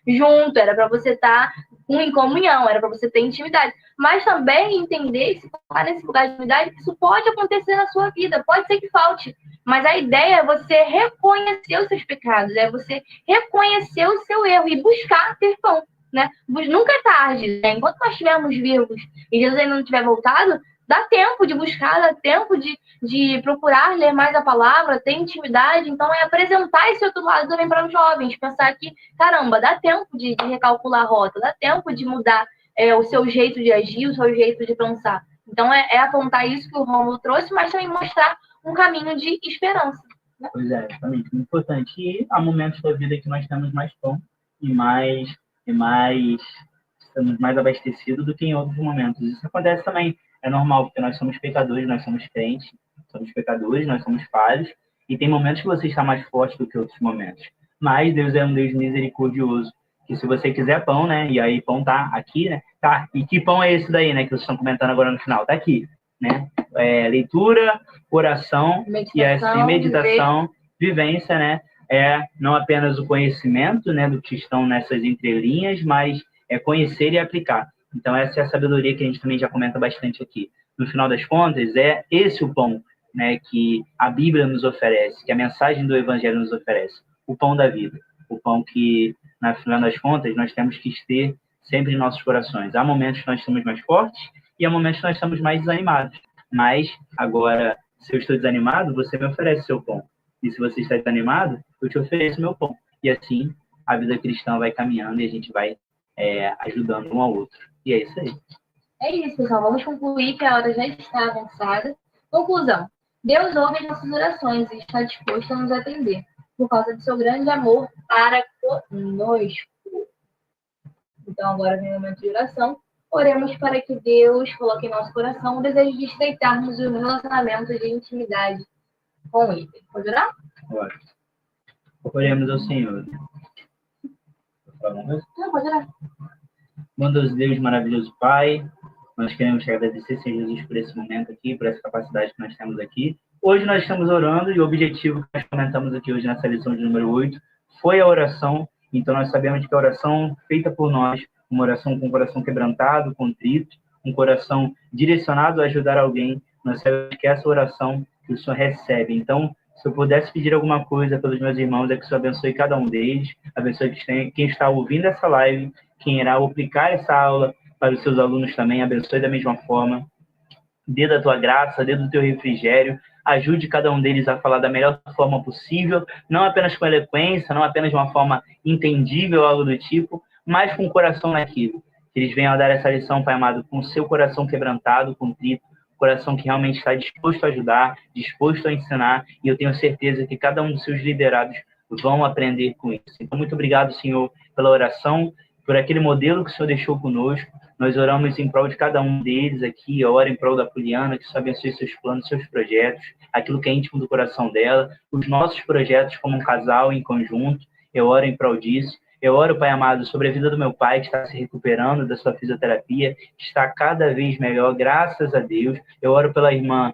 junto, era para você estar em comunhão, era para você ter intimidade. Mas também entender, se falar nesse lugar de intimidade, que isso pode acontecer na sua vida, pode ser que falte. Mas a ideia é você reconhecer os seus pecados, é você reconhecer o seu erro e buscar ter pão. Né? Nunca é tarde, né? Enquanto nós estivermos vivos e Jesus ainda não tiver voltado, dá tempo de buscar, dá tempo de procurar ler mais a palavra, ter intimidade. Então, é apresentar esse outro lado também para os jovens, pensar que, caramba, dá tempo de recalcular a rota, dá tempo de mudar o seu jeito de agir, o seu jeito de pensar. Então, é apontar isso que o Rômulo trouxe, mas também mostrar um caminho de esperança. Né? Pois é, exatamente, muito importante. E há momentos da vida que nós temos mais pão e estamos mais abastecidos do que em outros momentos. Isso acontece também, é normal, porque nós somos pecadores, nós somos crentes, somos pecadores, nós somos falhos, e tem momentos que você está mais forte do que outros momentos. Mas Deus é um Deus misericordioso, que se você quiser pão, né, e aí pão tá aqui, né, tá, e que pão é esse daí, né, que vocês estão comentando agora no final, tá aqui, né, leitura, oração, e assim, meditação, vivência, né, não apenas o conhecimento, né, do que estão nessas entrelinhas, mas é conhecer e aplicar. Então, essa é a sabedoria que a gente também já comenta bastante aqui. No final das contas, é esse o pão né, que a Bíblia nos oferece, que a mensagem do Evangelho nos oferece, o pão da vida, o pão que, na final das contas, nós temos que ter sempre em nossos corações. Há momentos que nós estamos mais fortes e há momentos que nós estamos mais desanimados. Mas, agora, se eu estou desanimado, você me oferece seu pão. E se você está desanimado, eu te ofereço meu pão. E assim, a vida cristã vai caminhando e a gente vai ajudando um ao outro. E é isso aí. É isso, pessoal. Vamos concluir que a hora já está avançada. Conclusão. Deus ouve as nossas orações e está disposto a nos atender, por causa do seu grande amor para conosco. Então, agora vem o momento de oração. Oremos para que Deus coloque em nosso coração o desejo de estreitarmos o relacionamento de intimidade com Ele. Pode orar? Bora. Oremos ao Senhor. Não, pode orar. Bondoso Deus, maravilhoso Pai, nós queremos te agradecer, Senhor Jesus, por esse momento aqui, por essa capacidade que nós temos aqui. Hoje nós estamos orando e o objetivo que nós comentamos aqui hoje nessa lição de número 8 foi a oração. Então nós sabemos que a oração feita por nós, uma oração com o coração quebrantado, contrito, um coração direcionado a ajudar alguém, nós sabemos que essa oração que o Senhor recebe. Então, se eu pudesse pedir alguma coisa pelos meus irmãos, é que o Senhor abençoe cada um deles, abençoe quem está ouvindo essa live, quem irá aplicar essa aula para os seus alunos também, abençoe da mesma forma. Dê da tua graça, dê do teu refrigério, ajude cada um deles a falar da melhor forma possível, não apenas com eloquência, não apenas de uma forma entendível, algo do tipo, mas com o coração naquilo. Que eles venham a dar essa lição, Pai amado, com o seu coração quebrantado, contrito, coração que realmente está disposto a ajudar, disposto a ensinar, e eu tenho certeza que cada um dos seus liderados vão aprender com isso. Então, muito obrigado, Senhor, pela oração, por aquele modelo que o Senhor deixou conosco. Nós oramos em prol de cada um deles aqui, eu oro em prol da Poliana, que o Senhor abençoe seus planos, seus projetos, aquilo que é íntimo do coração dela, os nossos projetos como um casal em conjunto, eu oro em prol disso. Eu oro, Pai amado, sobre a vida do meu pai, que está se recuperando da sua fisioterapia, que está cada vez melhor, graças a Deus. Eu oro pela irmã,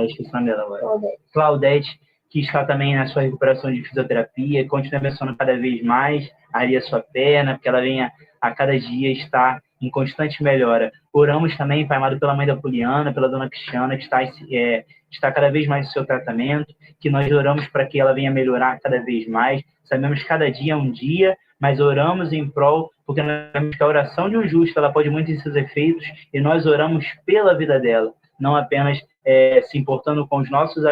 esqueci o nome dela agora, Claudete, que está também na sua recuperação de fisioterapia, continua abençoando cada vez mais ali a sua perna, porque ela venha a cada dia estar em constante melhora. Oramos também, Pai amado, pela mãe da Poliana, pela dona Cristiana, que está cada vez mais no seu tratamento, que nós oramos para que ela venha melhorar cada vez mais. Sabemos que cada dia é um dia, mas oramos em prol, porque nós sabemos que a oração de um justo, ela pode muito em seus efeitos, e nós oramos pela vida dela, não apenas se importando com os nossos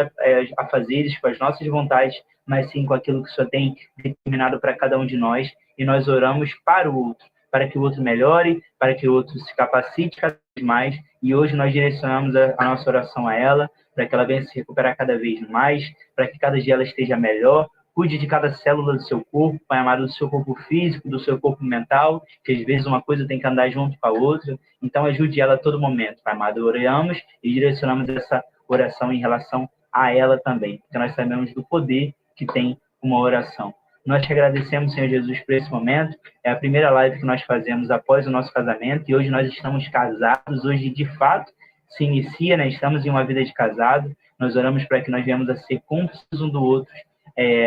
afazeres, com as nossas vontades, mas sim com aquilo que o Senhor tem determinado para cada um de nós, e nós oramos para o outro, para que o outro melhore, para que o outro se capacite cada vez mais, e hoje nós direcionamos a nossa oração a ela, para que ela venha se recuperar cada vez mais, para que cada dia ela esteja melhor. Cuide de cada célula do seu corpo, Pai amado, do seu corpo físico, do seu corpo mental, que às vezes uma coisa tem que andar junto com a outra. Então, ajude ela a todo momento, Pai amado. Oramos e direcionamos essa oração em relação a ela também, porque nós sabemos do poder que tem uma oração. Nós te agradecemos, Senhor Jesus, por esse momento. É a primeira live que nós fazemos após o nosso casamento, e hoje nós estamos casados. Hoje, de fato, se inicia, né? Estamos em uma vida de casado. Nós oramos para que nós venhamos a ser cúmplices um do outro,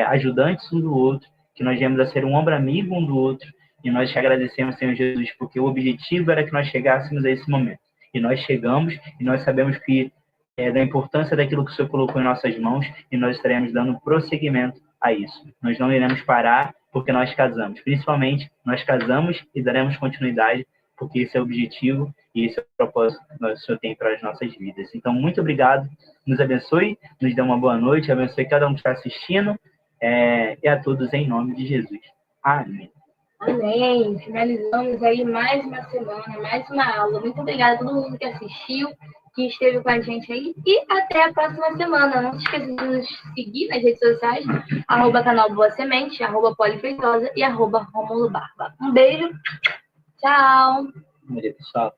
ajudantes um do outro, que nós viemos a ser um ombro amigo um do outro, e nós te agradecemos, Senhor Jesus, porque o objetivo era que nós chegássemos a esse momento, e nós chegamos, e nós sabemos que da importância daquilo que o Senhor colocou em nossas mãos, e nós estaremos dando prosseguimento a isso. Nós não iremos parar, porque nós casamos, principalmente, nós casamos e daremos continuidade, porque esse é o objetivo e esse é o propósito que o Senhor tem para as nossas vidas. Então, muito obrigado, nos abençoe, nos dê uma boa noite, abençoe cada um que está assistindo, e a todos em nome de Jesus. Amém. Amém. Finalizamos aí mais uma semana, mais uma aula. Muito obrigada a todo mundo que assistiu, que esteve com a gente aí, e até a próxima semana. Não se esqueça de nos seguir nas redes sociais, @canal Boa Semente, @Polifeitosa e @Romulo Barba. Um beijo. Tchau. Bom dia, pessoal.